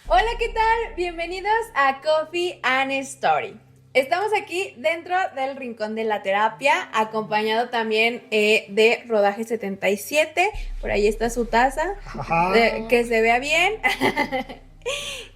Hola, ¿qué tal? Bienvenidos a Coffee and Story. Estamos aquí dentro del Rincón de la Terapia, acompañado también de Rodaje 77. Por ahí está su taza, que se vea bien.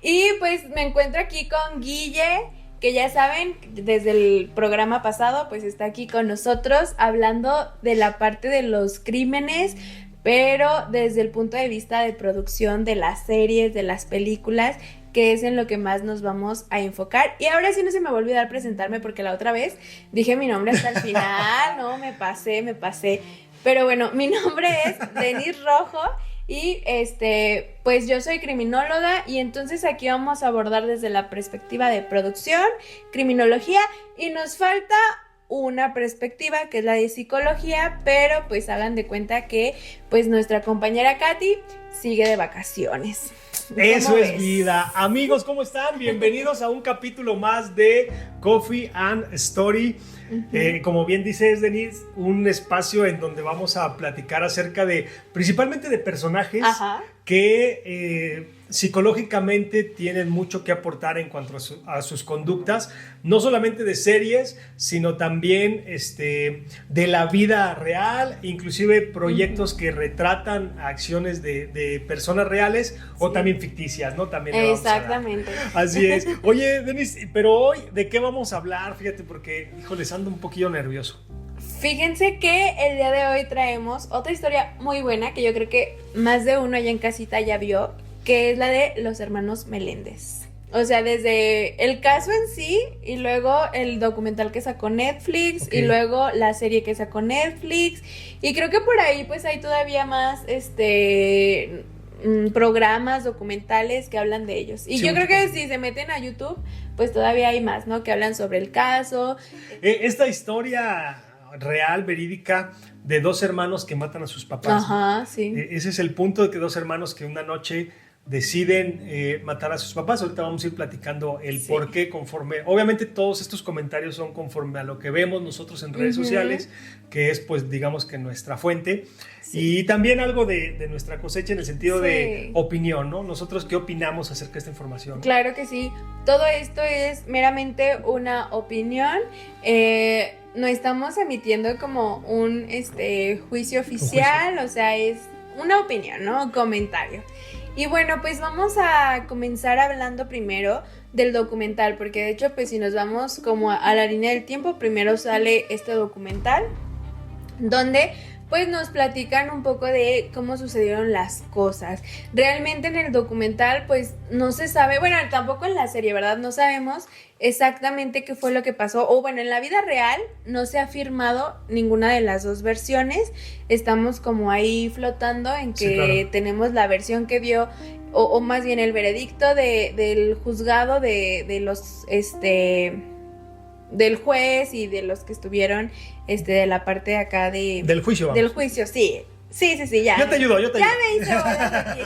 Y pues me encuentro aquí con Guille, que ya saben, desde el programa pasado, pues está aquí con nosotros hablando de la parte de los crímenes, pero desde el punto de vista de producción de las series, de las películas, que es en lo que más nos vamos a enfocar. Y ahora sí no se me va a olvidar presentarme porque la otra vez dije mi nombre hasta el final, no, me pasé. Pero bueno, mi nombre es Denise Rojo y pues yo soy criminóloga y entonces aquí vamos a abordar desde la perspectiva de producción, criminología y nos falta una perspectiva que es la de psicología, pero pues hagan de cuenta que pues nuestra compañera Katy sigue de vacaciones. Eso es vida. Amigos, ¿cómo están? Bienvenidos a un capítulo más de Coffee and Story. Como bien dices, Denise, un espacio en donde vamos a platicar acerca de, principalmente de personajes que psicológicamente tienen mucho que aportar en cuanto a sus conductas, no solamente de series, sino también de la vida real, inclusive proyectos que retratan acciones de personas reales o también ficticias, ¿no? También exactamente. Así es. Oye, Denise, pero hoy, ¿de qué vamos a hablar? Fíjate, porque, híjoles, ando un poquillo nervioso. Fíjense que el día de hoy traemos otra historia muy buena que yo creo que más de uno allá en casita ya vio, que es la de los hermanos Meléndez. O sea, desde el caso en sí y luego el documental que sacó Netflix y luego la serie que sacó Netflix. Y creo que por ahí pues hay todavía más programas, documentales que hablan de ellos. Y sí, yo creo que si se meten a YouTube, pues todavía hay más, ¿no? Que hablan sobre el caso. Esta historia real, verídica, de dos hermanos que matan a sus papás. Ajá, sí. Ese es el punto, de que dos hermanos que una noche deciden matar a sus papás. Ahorita vamos a ir platicando el por qué, conforme, obviamente todos estos comentarios son conforme a lo que vemos nosotros en redes sociales, que es pues digamos que nuestra fuente, y también algo de nuestra cosecha en el sentido de opinión, ¿no? Nosotros qué opinamos acerca de esta información. Claro que sí, todo esto es meramente una opinión, no estamos emitiendo como un juicio oficial, o sea, es una opinión, ¿no? Un comentario. Y bueno, pues vamos a comenzar hablando primero del documental, porque de hecho, pues si nos vamos como a la línea del tiempo, primero sale este documental, donde pues nos platican un poco de cómo sucedieron las cosas. Realmente en el documental pues no se sabe, bueno, tampoco en la serie, ¿verdad? No sabemos exactamente qué fue lo que pasó, o bueno, en la vida real no se ha afirmado ninguna de las dos versiones. Estamos como ahí flotando en que tenemos la versión que dio, o más bien el veredicto del juzgado de los del juez y de los que estuvieron de la parte de acá del juicio, vamos. Del juicio, sí, ya. Yo te ayudo. Ya me hice bolas aquí.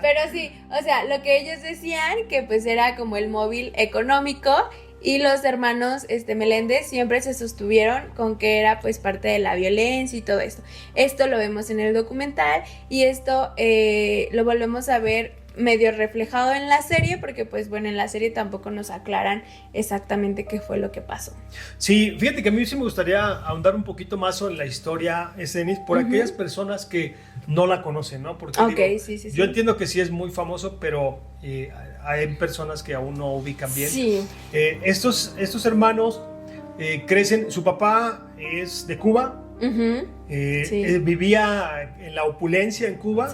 Pero sí, o sea, lo que ellos decían, que pues era como el móvil económico, y los hermanos Meléndez siempre se sostuvieron con que era pues parte de la violencia y todo esto. Esto lo vemos en el documental y esto lo volvemos a ver medio reflejado en la serie, porque pues bueno, en la serie tampoco nos aclaran exactamente qué fue lo que pasó. Sí, fíjate que a mí sí me gustaría ahondar un poquito más sobre la historia, Denise, por aquellas personas que no la conocen, ¿no? Porque yo entiendo que sí es muy famoso, pero hay personas que aún no ubican bien. Sí. Estos hermanos crecen, su papá es de Cuba. Vivía en la opulencia en Cuba.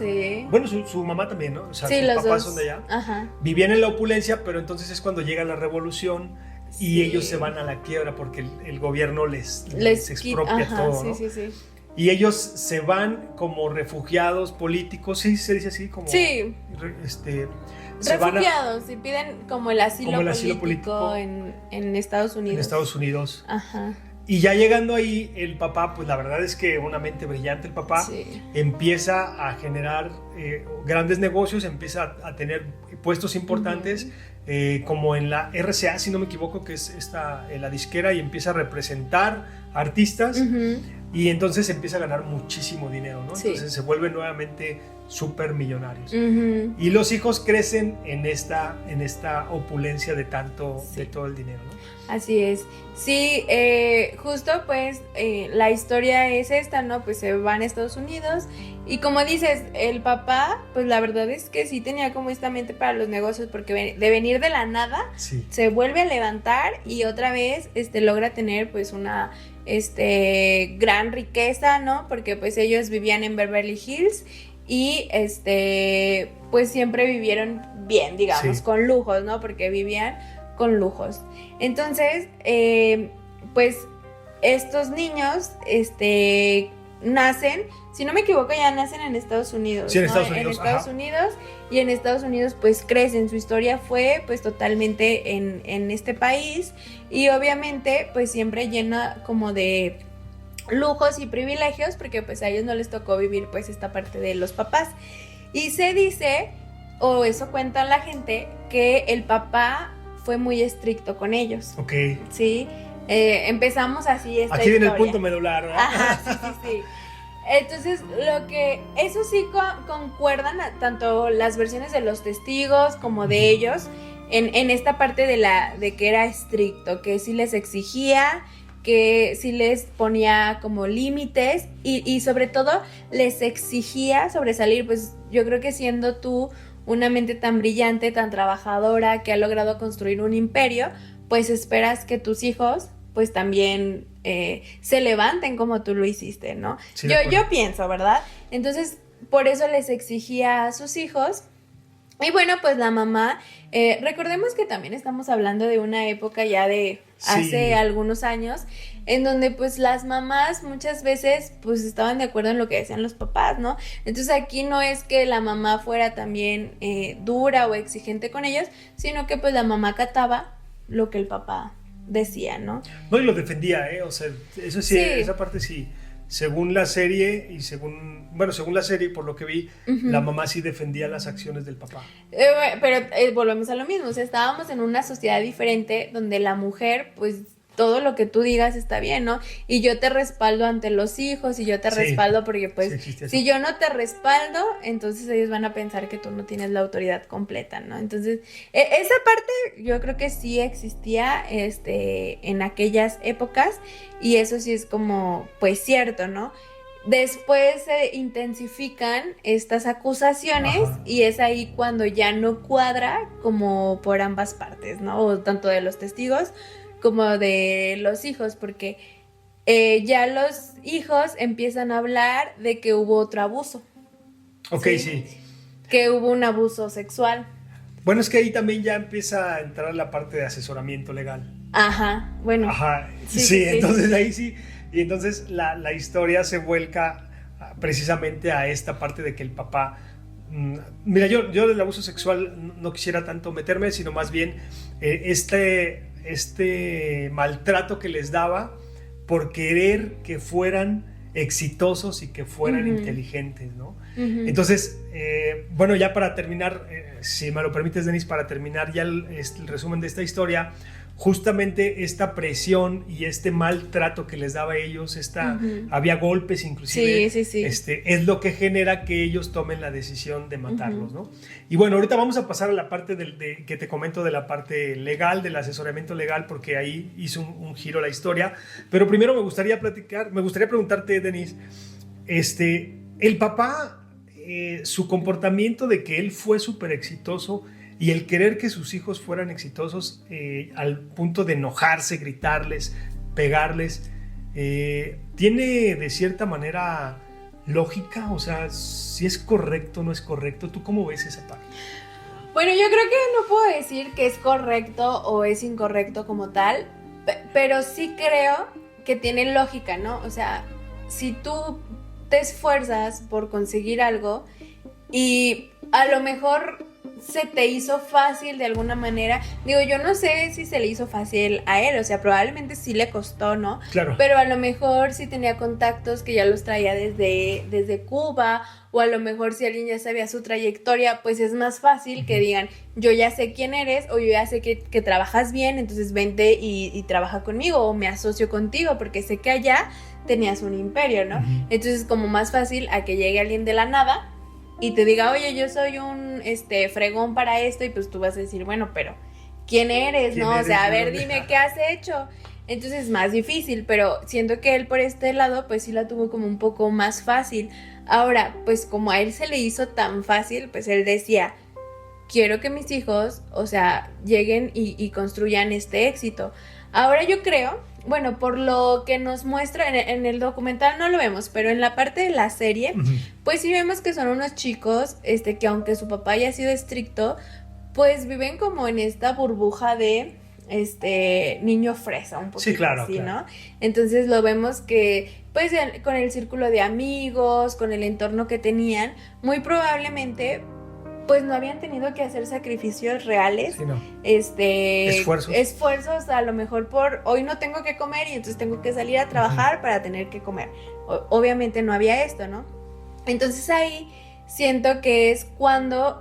Bueno, su mamá también, ¿no? O sea, sus papás son de allá. Vivían en la opulencia, pero entonces es cuando llega la revolución y ellos se van a la quiebra porque el gobierno les expropia todo, ¿no? Y ellos se van como refugiados políticos, sí, se dice así, como refugiados, y piden como el asilo político en Estados Unidos. En Estados Unidos. Y ya llegando ahí, el papá, pues la verdad es que una mente brillante, el papá empieza a generar grandes negocios, empieza a tener puestos importantes, como en la RCA, si no me equivoco, que es la disquera, y empieza a representar artistas. y entonces empieza a ganar muchísimo dinero, ¿no? Sí. Entonces se vuelven nuevamente súper millonarios. Ujú. Y los hijos crecen en esta opulencia de tanto, Sí. de todo el dinero, ¿no? Así es. Sí, justo pues la historia es esta, ¿no? Pues se van a Estados Unidos y como dices, el papá, pues la verdad es que sí tenía como esta mente para los negocios porque de venir de la nada Sí. se vuelve a levantar y otra vez logra tener pues una gran riqueza, ¿no? Porque pues ellos vivían en Beverly Hills y pues siempre vivieron bien, digamos, Sí. con lujos, ¿no? Porque vivían con lujos. Entonces, pues estos niños nacen, si no me equivoco, ya nacen en Estados Unidos. Sí, en ¿no? Estados Unidos, En Estados ajá. Unidos, y en Estados Unidos pues crecen. Su historia fue pues totalmente en este país y obviamente pues siempre llena como de lujos y privilegios porque pues a ellos no les tocó vivir pues esta parte de los papás. Y se dice, o eso cuenta la gente, que el papá fue muy estricto con ellos, Ok. ¿sí? Empezamos así esta Aquí viene el historia. punto medular, ¿verdad? Ajá, sí. Entonces, eso sí concuerdan tanto las versiones de los testigos como de ellos en esta parte de que era estricto, que sí les exigía, que sí les ponía como límites y sobre todo les exigía sobresalir. Pues yo creo que siendo tú una mente tan brillante, tan trabajadora, que ha logrado construir un imperio, pues esperas que tus hijos pues también se levanten como tú lo hiciste, ¿no? Sí, de acuerdo. Yo pienso, ¿verdad? Entonces, por eso les exigía a sus hijos. Y bueno, pues la mamá, recordemos que también estamos hablando de una época ya de hace Sí. algunos años, en donde pues las mamás muchas veces pues estaban de acuerdo en lo que decían los papás, ¿no? Entonces aquí no es que la mamá fuera también dura o exigente con ellos, sino que pues la mamá acataba lo que el papá decía, ¿no? No, y lo defendía, ¿eh? O sea, eso sí, Sí. esa parte sí. Según la serie y según la serie, por lo que vi, Ujú. la mamá sí defendía las acciones del papá. Pero volvemos a lo mismo, o sea, estábamos en una sociedad diferente donde la mujer, pues todo lo que tú digas está bien, ¿no? Y yo te respaldo ante los hijos y yo te Sí. respaldo porque pues Sí existe eso. si yo no te respaldo, entonces ellos van a pensar que tú no tienes la autoridad completa, ¿no? Entonces, esa parte yo creo que sí existía en aquellas épocas y eso sí es como pues cierto, ¿no? Después se intensifican estas acusaciones. Ajá. Y es ahí cuando ya no cuadra como por ambas partes, ¿no? O tanto de los testigos como de los hijos, porque ya los hijos empiezan a hablar de que hubo otro abuso. Ok, sí. Que hubo un abuso sexual. Bueno, es que ahí también ya empieza a entrar la parte de asesoramiento legal. Ajá, bueno. Ajá, Sí, sí, sí. entonces ahí sí. Y entonces la historia se vuelca precisamente a esta parte de que el papá... Mira, yo del abuso sexual no quisiera tanto meterme, sino más bien este maltrato que les daba por querer que fueran exitosos y que fueran Ujú. inteligentes, ¿no? Ujú. Entonces, bueno, ya para terminar, si me lo permites, Denis, para terminar ya el resumen de esta historia, justamente esta presión y este maltrato que les daba a ellos, Ujú. había golpes inclusive, Sí. es lo que genera que ellos tomen la decisión de matarlos, ¿no? Y bueno, ahorita vamos a pasar a la parte que te comento de la parte legal, del asesoramiento legal, porque ahí hizo un giro la historia, pero primero me gustaría preguntarte, Denis, el papá, su comportamiento de que él fue súper exitoso y el querer que sus hijos fueran exitosos al punto de enojarse, gritarles, pegarles, tiene de cierta manera lógica, o sea, si es correcto o no es correcto. ¿Tú cómo ves esa parte? Bueno, yo creo que no puedo decir que es correcto o es incorrecto como tal, pero sí creo que tiene lógica, ¿no? O sea, si tú te esfuerzas por conseguir algo y a lo mejor se te hizo fácil de alguna manera, digo, yo no sé si se le hizo fácil a él, o sea, probablemente sí le costó, ¿no? Claro. Pero a lo mejor sí tenía contactos que ya los traía desde Cuba, o a lo mejor si alguien ya sabía su trayectoria, pues es más fácil que digan, yo ya sé quién eres, o yo ya sé que trabajas bien, entonces vente y trabaja conmigo, o me asocio contigo, porque sé que allá tenías un imperio, ¿no? Ujú. Entonces es como más fácil a que llegue alguien de la nada y te diga, oye, yo soy un fregón para esto, y pues tú vas a decir, bueno, pero ¿quién eres? ¿Quién ¿No? O eres? sea, a ¿De ver, dónde? dime qué has hecho. Entonces es más difícil, pero siento que él por este lado, pues sí la tuvo como un poco más fácil. Ahora, pues como a él se le hizo tan fácil, pues él decía, quiero que mis hijos, o sea, lleguen y construyan este éxito. Ahora yo creo, bueno, por lo que nos muestra en el documental no lo vemos, pero en la parte de la serie, Ujú. pues sí vemos que son unos chicos, que aunque su papá haya sido estricto, pues viven como en esta burbuja de niño fresa, un poquito Sí, claro, así, claro. ¿no? Entonces lo vemos que, pues con el círculo de amigos, con el entorno que tenían, muy probablemente pues no habían tenido que hacer sacrificios reales, Sí, no. esfuerzos, Esfuerzos. a lo mejor por hoy no tengo que comer y entonces tengo que salir a trabajar para tener que comer. Obviamente no había esto, ¿no? Entonces ahí siento que es cuando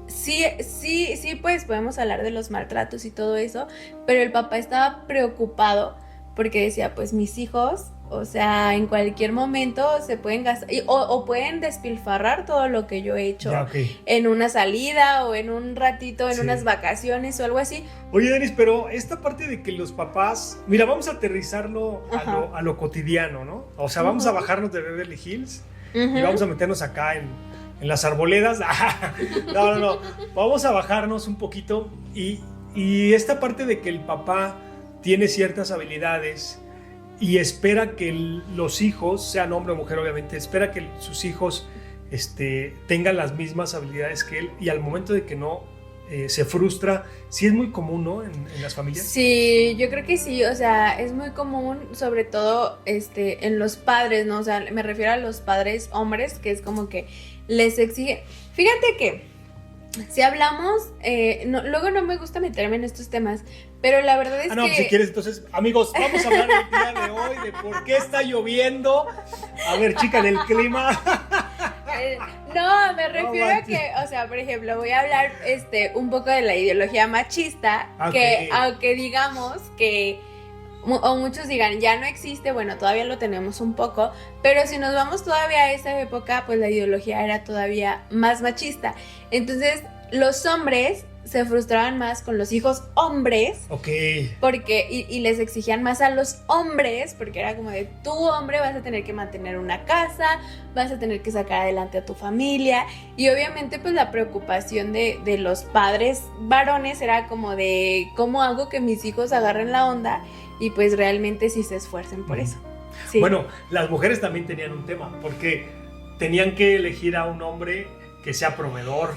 sí, pues podemos hablar de los maltratos y todo eso, pero el papá estaba preocupado porque decía, pues mis hijos, o sea, en cualquier momento se pueden gastar, o pueden despilfarrar todo lo que yo he hecho Ya, ok. en una salida o en un ratito, en Sí. unas vacaciones o algo así. Oye, Denis, pero esta parte de que los papás... Mira, vamos a aterrizarlo Ajá. a lo cotidiano, ¿no? O sea, vamos a bajarnos de Beverly Hills y vamos a meternos acá en las arboledas. No. Vamos a bajarnos un poquito y esta parte de que el papá tiene ciertas habilidades y espera que los hijos, sean hombre o mujer obviamente, espera que sus hijos tengan las mismas habilidades que él, y al momento de que no, se frustra. Sí es muy común, ¿no? En las familias. Sí, yo creo que sí, o sea, es muy común, sobre todo en los padres, ¿no? O sea, me refiero a los padres hombres, que es como que les exigen. Fíjate que si hablamos, luego no me gusta meterme en estos temas, pero la verdad es No, que pues si quieres, entonces, amigos, vamos a hablar el día de hoy de por qué está lloviendo. A ver, chica, en el clima. No, me refiero a manches. que, o sea, por ejemplo, voy a hablar un poco de la ideología machista, Ok. que aunque digamos que, o muchos digan, ya no existe, bueno, todavía lo tenemos un poco, pero si nos vamos todavía a esa época, pues la ideología era todavía más machista. Entonces, los hombres se frustraban más con los hijos hombres, Ok. porque y les exigían más a los hombres, porque era como de, tú hombre vas a tener que mantener una casa, vas a tener que sacar adelante a tu familia, y obviamente pues la preocupación de los padres varones era como de, ¿cómo hago que mis hijos agarren la onda? Y pues realmente sí se esfuercen por eso. Sí. Bueno, las mujeres también tenían un tema, porque tenían que elegir a un hombre que sea proveedor,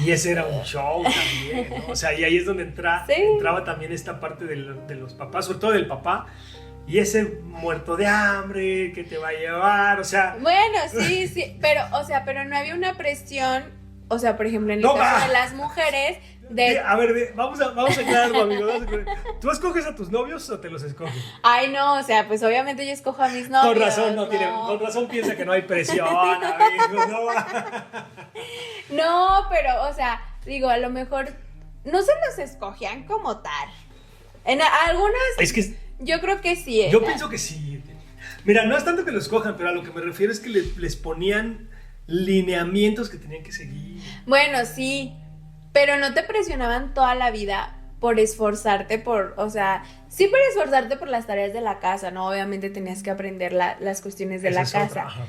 y ese era un show también, ¿no? O sea, y ahí es donde Sí. entraba también esta parte de los papás, sobre todo del papá, y ese muerto de hambre que te va a llevar, o sea... Bueno, sí, pero, o sea, pero no había una presión, o sea, por ejemplo, en el No, caso de las mujeres, A ver, vamos a aclarar algo, amigo. ¿Tú escoges a tus novios o te los escoges? Ay, no, o sea, pues obviamente yo escojo a mis novios. Con razón, con razón piensa que no hay presión, amigos, no va. No, pero, o sea, digo, a lo mejor no se los escogían como tal. En algunas, Es que yo creo que sí. yo pienso que sí. Mira, no es tanto que lo escojan, pero a lo que me refiero es que les ponían lineamientos que tenían que seguir. Bueno, sí, pero no te presionaban toda la vida por esforzarte o sea, sí por esforzarte por las tareas de la casa, ¿no? Obviamente tenías que aprender las cuestiones de Esa la es casa. otra, ajá.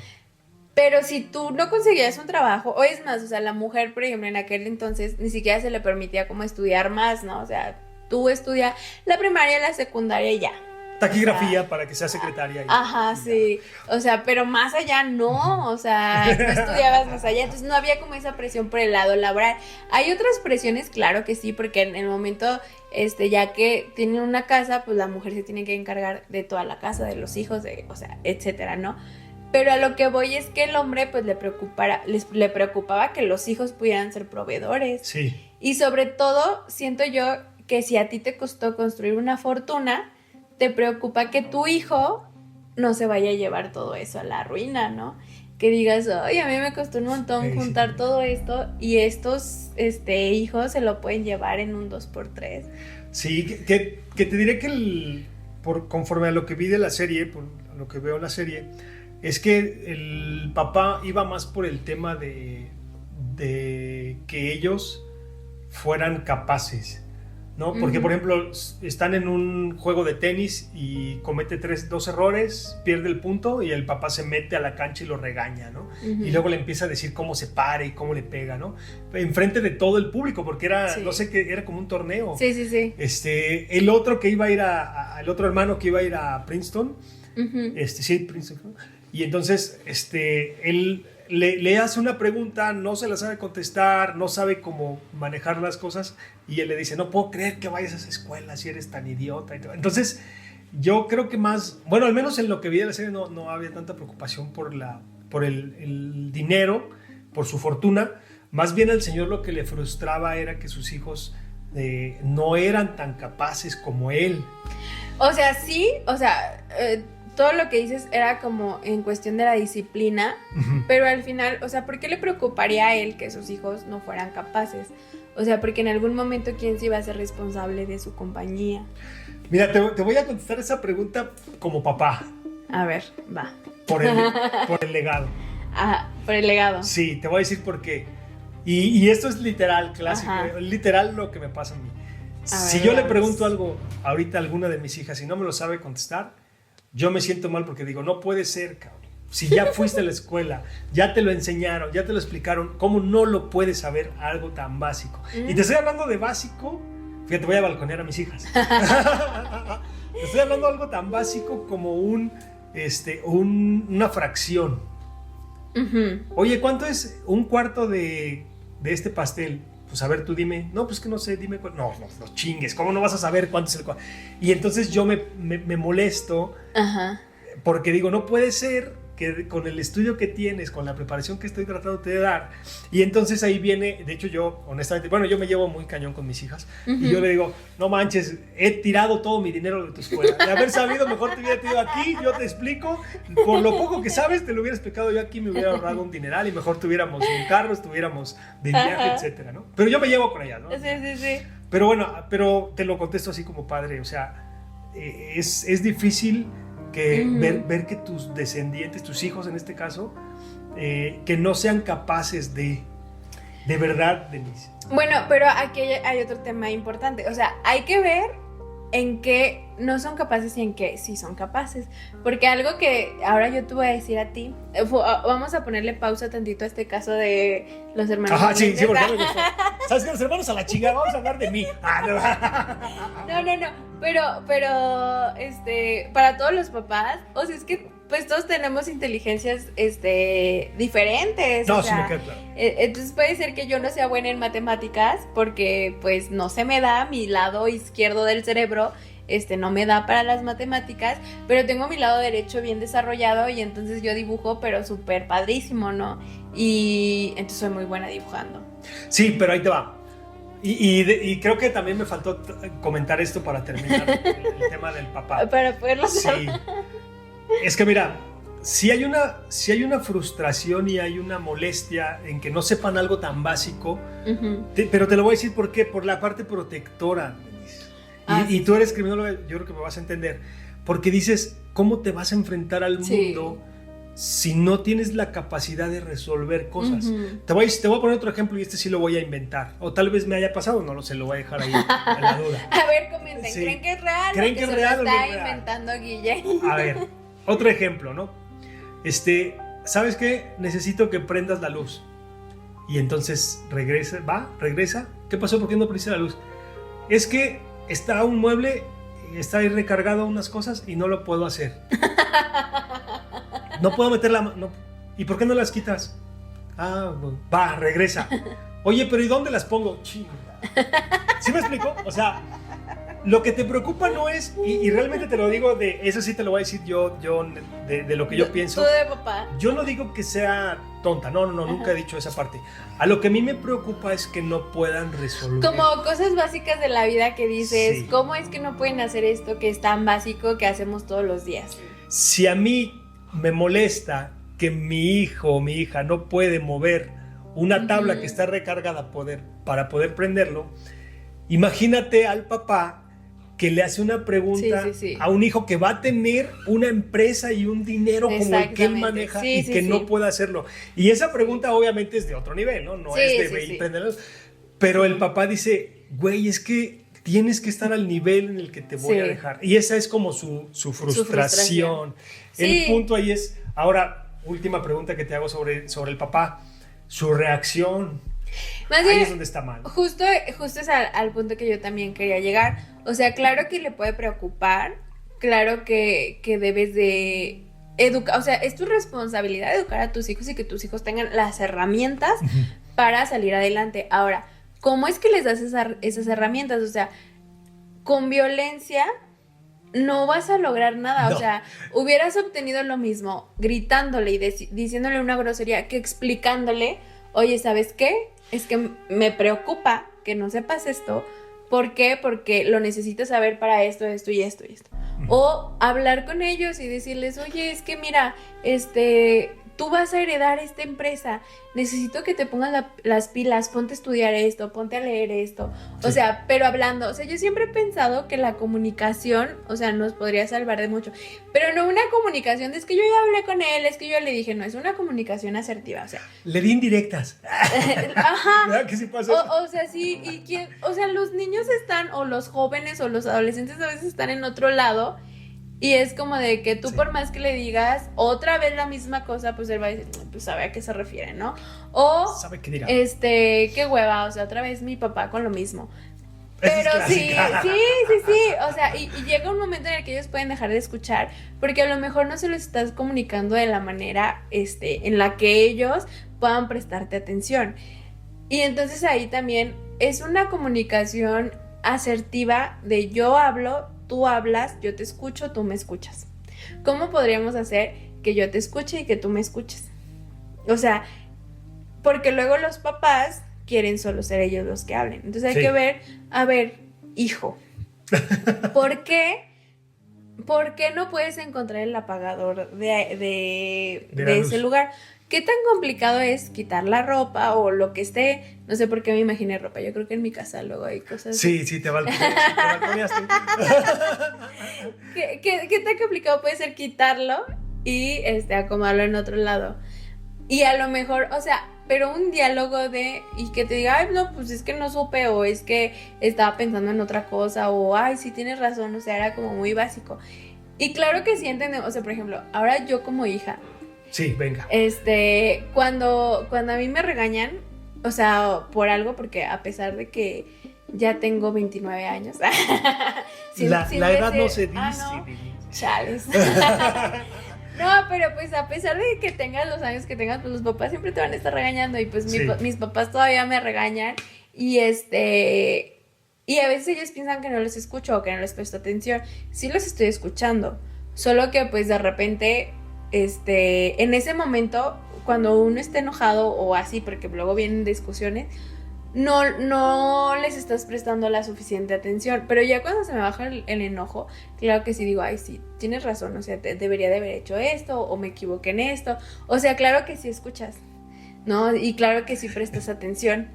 Pero si tú no conseguías un trabajo, o es más, o sea, la mujer, por ejemplo, en aquel entonces ni siquiera se le permitía como estudiar más, ¿no? O sea, tú estudia la primaria, la secundaria y ya. Taquigrafía para que sea secretaria. Ajá, sí. O sea, pero más allá no, o sea, no estudiabas más allá, entonces no había como esa presión por el lado laboral. Hay otras presiones, claro que sí, porque en el momento, ya que tienen una casa, pues la mujer se tiene que encargar de toda la casa, de los hijos, o sea, etcétera, ¿no? Pero a lo que voy es que el hombre, pues le preocupaba que los hijos pudieran ser proveedores. Sí. Y sobre todo, siento yo que si a ti te costó construir una fortuna, te preocupa que tu hijo no se vaya a llevar todo eso a la ruina, ¿no? Que digas, oye, a mí me costó un montón juntar todo esto y estos hijos se lo pueden llevar en un 2x3. Sí, que te diré que conforme a lo que vi de la serie, lo que veo en la serie, es que el papá iba más por el tema de que ellos fueran capaces, ¿no? Porque, por ejemplo, están en un juego de tenis y comete 2 errores, pierde el punto y el papá se mete a la cancha y lo regaña, ¿no? Y luego le empieza a decir cómo se para y cómo le pega, ¿no? Enfrente de todo el público, porque era, no sé qué, era como un torneo. Sí. El otro que iba a ir el otro hermano que iba a ir a Princeton, Princeton, y entonces, él le hace una pregunta, no se la sabe contestar, no sabe cómo manejar las cosas, y él le dice, no puedo creer que vayas a esa escuela si eres tan idiota. Entonces, yo creo que más, bueno, al menos en lo que vi de la serie no había tanta preocupación por el dinero, por su fortuna. Más bien al señor lo que le frustraba era que sus hijos no eran tan capaces como él. O sea, sí, todo lo que dices era como en cuestión de la disciplina, pero al final, o sea, ¿por qué le preocuparía a él que sus hijos no fueran capaces? O sea, porque en algún momento, ¿quién se iba a ser responsable de su compañía? Mira, te voy a contestar esa pregunta como papá. A ver, va. Por el legado. Ajá, por el legado. Sí, te voy a decir por qué. Y esto es literal, clásico, literal lo que me pasa a mí. Si yo le pregunto algo ahorita a alguna de mis hijas y no me lo sabe contestar, yo me siento mal porque digo, no puede ser, cabrón. Si ya fuiste a la escuela, ya te lo enseñaron, ya te lo explicaron, ¿cómo no lo puedes saber algo tan básico? Y te estoy hablando de básico, fíjate, voy a balconear a mis hijas. Te estoy hablando de algo tan básico como una fracción. Oye, ¿cuánto es un cuarto de este pastel? Pues a ver, tú dime. No, pues que no sé, dime. No chingues, ¿cómo no vas a saber cuánto es el cuarto? Y entonces yo me molesto porque digo, no puede ser que con el estudio que tienes, con la preparación que estoy tratando de dar, y entonces ahí viene, de hecho yo, honestamente, bueno, yo me llevo muy cañón con mis hijas, y yo le digo, no manches, he tirado todo mi dinero de tu escuela, de haber sabido, mejor te hubiera tenido aquí, yo te explico, por lo poco que sabes, te lo hubiera explicado yo aquí, me hubiera ahorrado un dineral, y mejor tuviéramos un carro, estuviéramos de viaje, etcétera, ¿no? Pero yo me llevo con ellas, ¿no? Sí. Pero bueno, pero te lo contesto así como padre, o sea, es difícil que ver que tus descendientes, tus hijos en este caso, que no sean capaces de verdad, Denise. Bueno, pero aquí hay otro tema importante, o sea, hay que ver en qué no son capaces y en qué sí son capaces, porque algo que ahora yo te voy a decir a ti, vamos a ponerle pausa tantito a este caso de los hermanos. Ajá, sí, porque me gustó. ¿Sabes qué? Los hermanos a la chingada, vamos a hablar de mí. No, pero para todos los papás, o sea, es que pues todos tenemos inteligencias diferentes. No, o sea, sí me queda claro. Entonces puede ser que yo no sea buena en matemáticas porque pues no se me da mi lado izquierdo del cerebro, no me da para las matemáticas, pero tengo mi lado derecho bien desarrollado y entonces yo dibujo, pero súper padrísimo, ¿no? Y entonces soy muy buena dibujando. Sí, pero ahí te va. Y creo que también me faltó comentar esto para terminar el tema del papá. Para poderlo hacer. Sí. Es que mira, si hay una frustración y hay una molestia en que no sepan algo tan básico, pero te lo voy a decir por qué, por la parte protectora, Denise. Y tú eres criminóloga, yo creo que me vas a entender, porque dices, ¿cómo te vas a enfrentar al mundo si no tienes la capacidad de resolver cosas? Te voy a poner otro ejemplo y sí lo voy a inventar, o tal vez me haya pasado, no lo sé, lo voy a dejar ahí en la duda. A ver, comenten, sí. ¿Creen que es real? ¿Creen que es real o no es real? Está inventando Guille. A ver, otro ejemplo, ¿no? ¿Sabes qué? Necesito que prendas la luz. Y entonces regresa. ¿Qué pasó? ¿Por qué no prendiste la luz? Es que está un mueble, está ahí recargado unas cosas y no lo puedo hacer. No puedo meter la mano. ¿Y por qué no las quitas? Regresa. Oye, pero ¿y dónde las pongo? Chinga. ¿Sí me explico? O sea, lo que te preocupa no es, y realmente te lo digo, eso sí te lo voy a decir yo de lo que yo pienso. Tú de papá. Yo no digo que sea tonta, no, nunca he dicho esa parte. A lo que a mí me preocupa es que no puedan resolver. Como cosas básicas de la vida que dices, ¿cómo es que no pueden hacer esto que es tan básico que hacemos todos los días? Si a mí me molesta que mi hijo o mi hija no puede mover una tabla que está recargada para poder prenderlo, imagínate al papá que le hace una pregunta Sí. a un hijo que va a tener una empresa y un dinero como el que él maneja y que no puede hacerlo. Y esa pregunta obviamente es de otro nivel, ¿no? No es de ve y préndelo. Pero el papá dice, güey, es que tienes que estar al nivel en el que te voy a dejar. Y esa es como su frustración. El punto ahí es, ahora, última pregunta que te hago sobre el papá, su reacción. Más ahí bien, es donde está mal. Justo es al punto que yo también quería llegar. O sea, claro que le puede preocupar, claro que debes de educar, o sea, es tu responsabilidad educar a tus hijos y que tus hijos tengan las herramientas para salir adelante. Ahora, ¿cómo es que les das esas herramientas? O sea, con violencia no vas a lograr nada. No. O sea, hubieras obtenido lo mismo gritándole y diciéndole una grosería que explicándole, oye, ¿sabes qué? Es que me preocupa que no sepas esto. ¿Por qué? Porque lo necesitas saber para esto, esto y esto y esto. O hablar con ellos y decirles, oye, es que mira, tú vas a heredar esta empresa, necesito que te pongas las pilas, ponte a estudiar esto, ponte a leer esto, o sea, pero hablando, o sea, yo siempre he pensado que la comunicación, o sea, nos podría salvar de mucho, pero no una comunicación de es que yo ya hablé con él, es que yo le dije, no, es una comunicación asertiva, o sea. Le di indirectas. Ajá. ¿Verdad que sí pasa eso? O sea, sí, o sea, los niños están, o los jóvenes o los adolescentes a veces están en otro lado. Y es como de que tú por más que le digas otra vez la misma cosa, pues él va a decir, pues sabe a qué se refiere, ¿no? O, sabe qué dirá. Qué hueva, o sea, otra vez mi papá con lo mismo. Pero sí, o sea, y llega un momento en el que ellos pueden dejar de escuchar, porque a lo mejor no se los estás comunicando de la manera, en la que ellos puedan prestarte atención. Y entonces ahí también es una comunicación asertiva de yo hablo, tú hablas, yo te escucho, tú me escuchas. ¿Cómo podríamos hacer que yo te escuche y que tú me escuches? O sea, porque luego los papás quieren solo ser ellos los que hablen. Entonces hay que ver, a ver, hijo, ¿por qué no puedes encontrar el apagador de ese lugar? ¿Qué tan complicado es quitar la ropa o lo que esté? No sé por qué me imaginé ropa. Yo creo que en mi casa luego hay cosas. Sí, te balconeaste. ¿Qué tan complicado puede ser quitarlo y acomodarlo en otro lado? Y a lo mejor, o sea, pero un diálogo y que te diga, ay, no, pues es que no supe, o es que estaba pensando en otra cosa, o ay, sí tienes razón, o sea, era como muy básico. Y claro que sí entendemos, o sea, por ejemplo, ahora yo como hija. Sí, venga. Cuando a mí me regañan, o sea, por algo, porque a pesar de que ya tengo 29 años. La edad no se dice. No. Chales. No, pero pues a pesar de que tengas los años que tengas, pues los papás siempre te van a estar regañando. Y pues mis papás todavía me regañan. Y y a veces ellos piensan que no los escucho o que no les presto atención. Sí los estoy escuchando. Solo que pues de repente, en ese momento, cuando uno está enojado o así, porque luego vienen discusiones, no les estás prestando la suficiente atención. Pero ya cuando se me baja el enojo, claro que sí digo, ay, sí, tienes razón, o sea, debería de haber hecho esto, o me equivoqué en esto. O sea, claro que sí escuchas, ¿no? Y claro que sí prestas atención.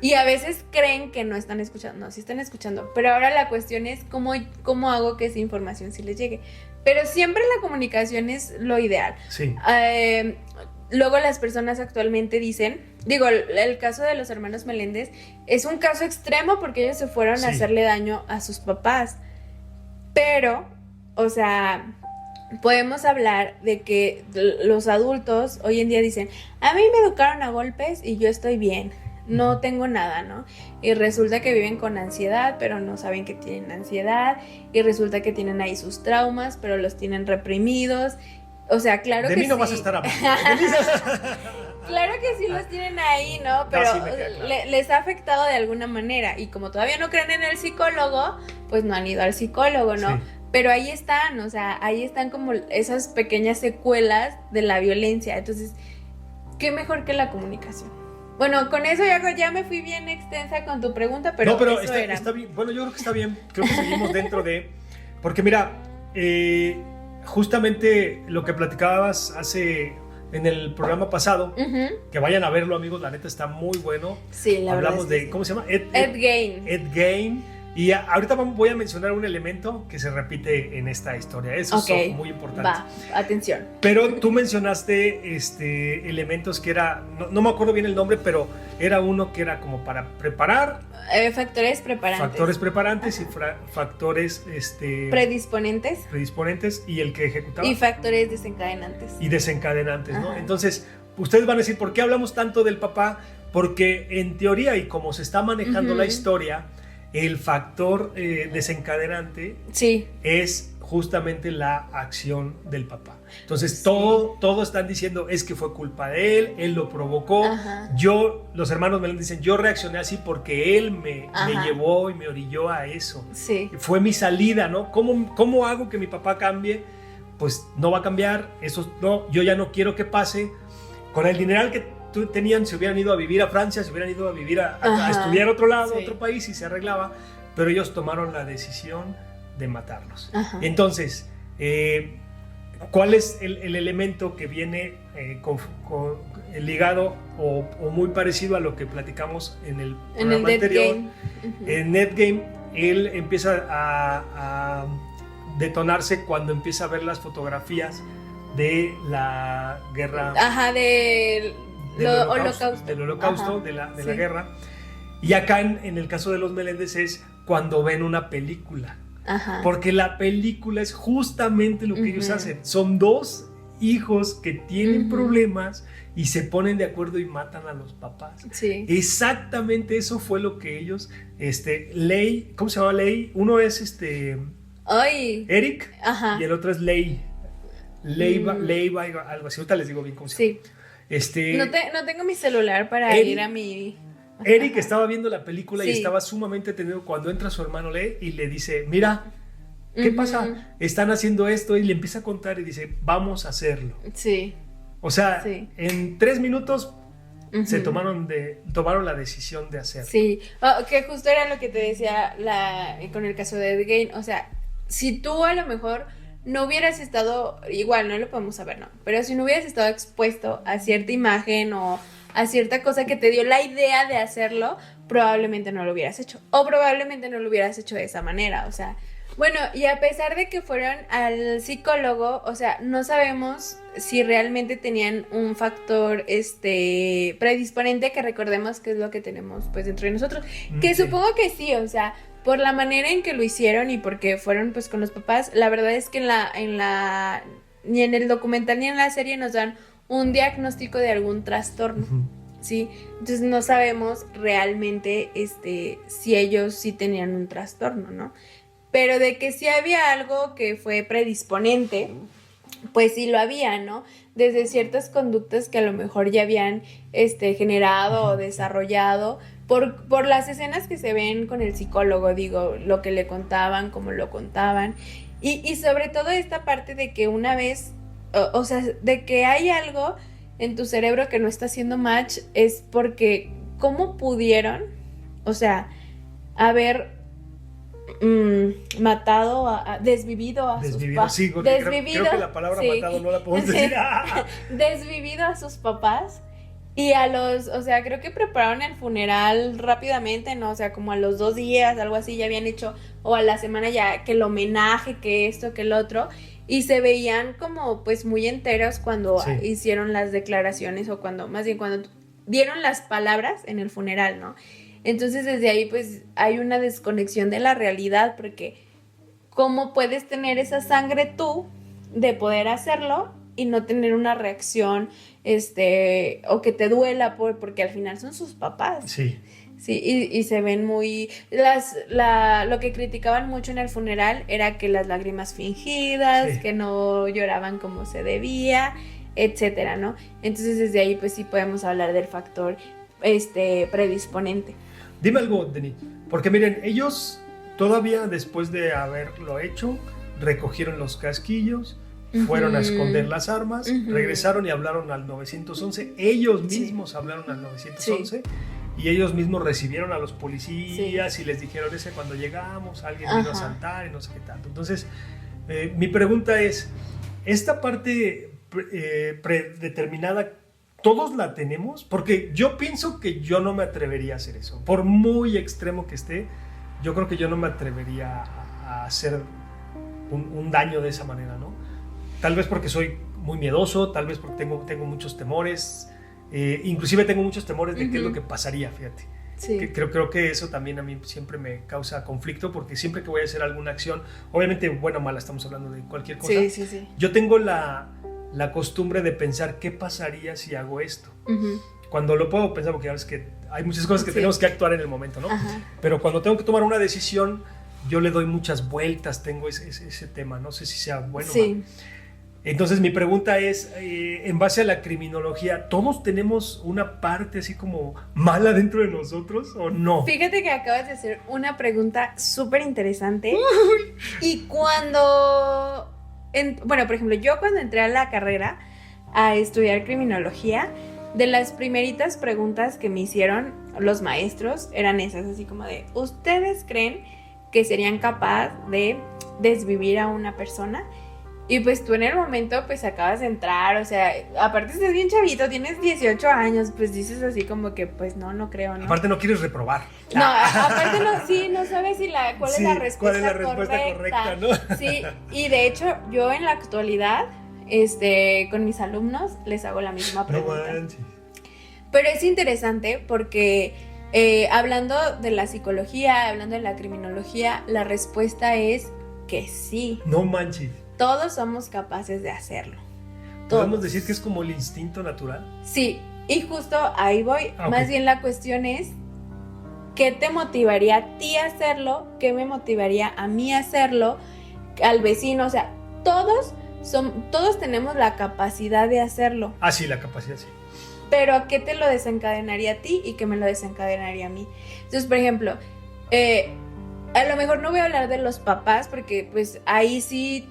Y a veces creen que no están escuchando, no, sí están escuchando. Pero ahora la cuestión es cómo hago que esa información sí les llegue. Pero siempre la comunicación es lo ideal. Sí. Luego las personas actualmente dicen, el caso de los hermanos Meléndez es un caso extremo porque ellos se fueron a hacerle daño a sus papás. Pero, o sea, podemos hablar de que los adultos hoy en día dicen, a mí me educaron a golpes y yo estoy bien, no tengo nada, ¿no? Y resulta que viven con ansiedad, pero no saben que tienen ansiedad. Y resulta que tienen ahí sus traumas, pero los tienen reprimidos. O sea, claro que sí. De mí no vas a estar hablando. Claro que sí los tienen ahí, ¿no? Pero No, sí les ha afectado de alguna manera. Y como todavía no creen en el psicólogo, pues no han ido al psicólogo, ¿no? Sí. Pero ahí están, o sea, ahí están como esas pequeñas secuelas de la violencia. Entonces, ¿qué mejor que la comunicación? Bueno, con eso ya me fui bien extensa con tu pregunta, pero, no, pero eso está bien. Bueno, yo creo que está bien. Creo que seguimos dentro de... Porque mira, justamente lo que platicabas en el programa pasado, que vayan a verlo, amigos, la neta está muy bueno. Sí, la Hablamos verdad. de, ¿cómo se llama? Ed Gein. Ed Gein. Y ahorita voy a mencionar un elemento que se repite en esta historia. Eso es muy importante. Va, atención. Pero tú mencionaste elementos que era, no me acuerdo bien el nombre, pero era uno que era como para preparar. Factores preparantes. Factores preparantes y factores predisponentes y el que ejecutaba. Y factores desencadenantes. Y desencadenantes, ¿no? Entonces, ustedes van a decir, ¿por qué hablamos tanto del papá? Porque en teoría y como se está manejando la historia, el factor desencadenante es justamente la acción del papá. Entonces todo están diciendo es que fue culpa de él lo provocó. Los hermanos Meléndez dicen, yo reaccioné así porque él me llevó y me orilló a eso. Fue mi salida, ¿no? ¿Cómo hago que mi papá cambie? Pues no va a cambiar, eso no, yo ya no quiero que pase. Con el dineral que tenían, se hubieran ido a vivir a Francia, se hubieran ido a vivir a estudiar a otro lado, a otro país, y se arreglaba, pero ellos tomaron la decisión de matarlos. Entonces, ¿cuál es el elemento que viene ligado o muy parecido a lo que platicamos en el programa anterior? En Netgame, él empieza a detonarse cuando empieza a ver las fotografías de la guerra. Del holocausto, de la guerra. Y acá en el caso de los Meléndez es cuando ven una película. Porque la película es justamente lo que ellos hacen. Son dos hijos que tienen problemas y se ponen de acuerdo y matan a los papás. Exactamente eso fue lo que ellos, Ley, ¿cómo se llama Ley? Uno es Eric y el otro es Leiva, algo así. Ahorita les digo bien cómo se llama. No tengo mi celular para ir a mi... Eric estaba viendo la película y estaba sumamente tenido cuando entra su hermano Ley y le dice, mira, ¿qué pasa? Están haciendo esto, y le empieza a contar y dice, vamos a hacerlo. O sea, en 3 minutos se tomaron la decisión de hacerlo. Que justo era lo que te decía con el caso de Ed Gein. O sea, si tú a lo mejor no hubieras estado, igual no lo podemos saber, ¿no? Pero si no hubieras estado expuesto a cierta imagen o a cierta cosa que te dio la idea de hacerlo, probablemente no lo hubieras hecho. O probablemente no lo hubieras hecho de esa manera, o sea. Bueno, y a pesar de que fueron al psicólogo, o sea, no sabemos si realmente tenían un factor predisponente, que recordemos que es lo que tenemos pues dentro de nosotros. Que supongo que sí, o sea, por la manera en que lo hicieron y porque fueron pues con los papás, la verdad es que ni en el documental ni en la serie nos dan un diagnóstico de algún trastorno, ¿sí? Entonces no sabemos realmente si ellos sí tenían un trastorno, ¿no? Pero de que sí había algo que fue predisponente, pues sí lo había, ¿no? Desde ciertas conductas que a lo mejor ya habían generado o desarrollado por las escenas que se ven con el psicólogo, digo, lo que le contaban, cómo lo contaban, y sobre todo esta parte de que una vez, o sea, de que hay algo en tu cerebro que no está haciendo match, es porque ¿cómo pudieron, o sea, haber matado, desvivido a sus papás? Sí, creo que la palabra matado no la podemos decir. Desvivido a sus papás. Y o sea, creo que prepararon el funeral rápidamente, ¿no? O sea, como a los 2 días, algo así, ya habían hecho, o a la semana ya, que el homenaje, que esto, que el otro, y se veían como, pues, muy enteros cuando hicieron las declaraciones, o más bien cuando dieron las palabras en el funeral, ¿no? Entonces, desde ahí, pues, hay una desconexión de la realidad, porque ¿cómo puedes tener esa sangre tú de poder hacerlo y no tener una reacción, o que te duela porque al final son sus papás? Sí, y se ven muy... Lo que criticaban mucho en el funeral era que las lágrimas fingidas, que no lloraban como se debía, etcétera, ¿no? Entonces, desde ahí, pues, sí podemos hablar del factor predisponente. Dime algo, Denis, porque miren, ellos todavía después de haberlo hecho, recogieron los casquillos, fueron a esconder las armas, regresaron y hablaron al 911, ellos mismos hablaron al 911 y ellos mismos recibieron a los policías y les dijeron, cuando llegamos alguien vino a asaltar y no sé qué tanto. Entonces, mi pregunta es, esta parte predeterminada, ¿todos la tenemos? Porque yo pienso que yo no me atrevería a hacer eso, por muy extremo que esté. yo creo que yo no me atrevería a hacer un daño de esa manera, ¿no? Tal vez porque soy muy miedoso, tal vez porque tengo muchos temores, inclusive tengo muchos temores de qué es lo que pasaría, fíjate. Sí. Creo que eso también a mí siempre me causa conflicto, porque siempre que voy a hacer alguna acción, obviamente buena o mala, estamos hablando de cualquier cosa, Sí. yo tengo la costumbre de pensar qué pasaría si hago esto. Cuando lo puedo pensar, porque ya ves que hay muchas cosas que tenemos que actuar en el momento, ¿no? Ajá. Pero cuando tengo que tomar una decisión, yo le doy muchas vueltas, tengo ese tema, no sé si sea bueno o mal. Entonces mi pregunta es, en base a la criminología, ¿todos tenemos una parte así como mala dentro de nosotros o no? Fíjate que acabas de hacer una pregunta súper interesante. Y cuando, bueno, por ejemplo, yo cuando entré a la carrera a estudiar criminología, de las primeritas preguntas que me hicieron los maestros eran esas, así como de, ¿ustedes creen que serían capaces de desvivir a una persona? Y pues tú en el momento pues acabas de entrar, o sea, aparte estás bien chavito, tienes 18 años, pues dices así como que pues no creo, ¿no? Aparte no quieres reprobar. No, aparte no sabes cuál es la respuesta cuál es la respuesta correcta, ¿no? Sí, y de hecho yo en la actualidad, con mis alumnos les hago la misma pregunta. No manches. Pero es interesante porque hablando de la psicología, hablando de la criminología, la respuesta es que sí. No manches. Todos somos capaces de hacerlo. ¿Podemos decir que es como el instinto natural? Sí, y justo ahí voy. Okay. Más bien la cuestión es, ¿qué te motivaría a ti a hacerlo? ¿Qué me motivaría a mí a hacerlo? Al vecino, o sea, todos tenemos la capacidad de hacerlo. Ah, sí, la capacidad, sí. Pero ¿qué te lo desencadenaría a ti y qué me lo desencadenaría a mí? Entonces, por ejemplo, a lo mejor no voy a hablar de los papás porque pues ahí sí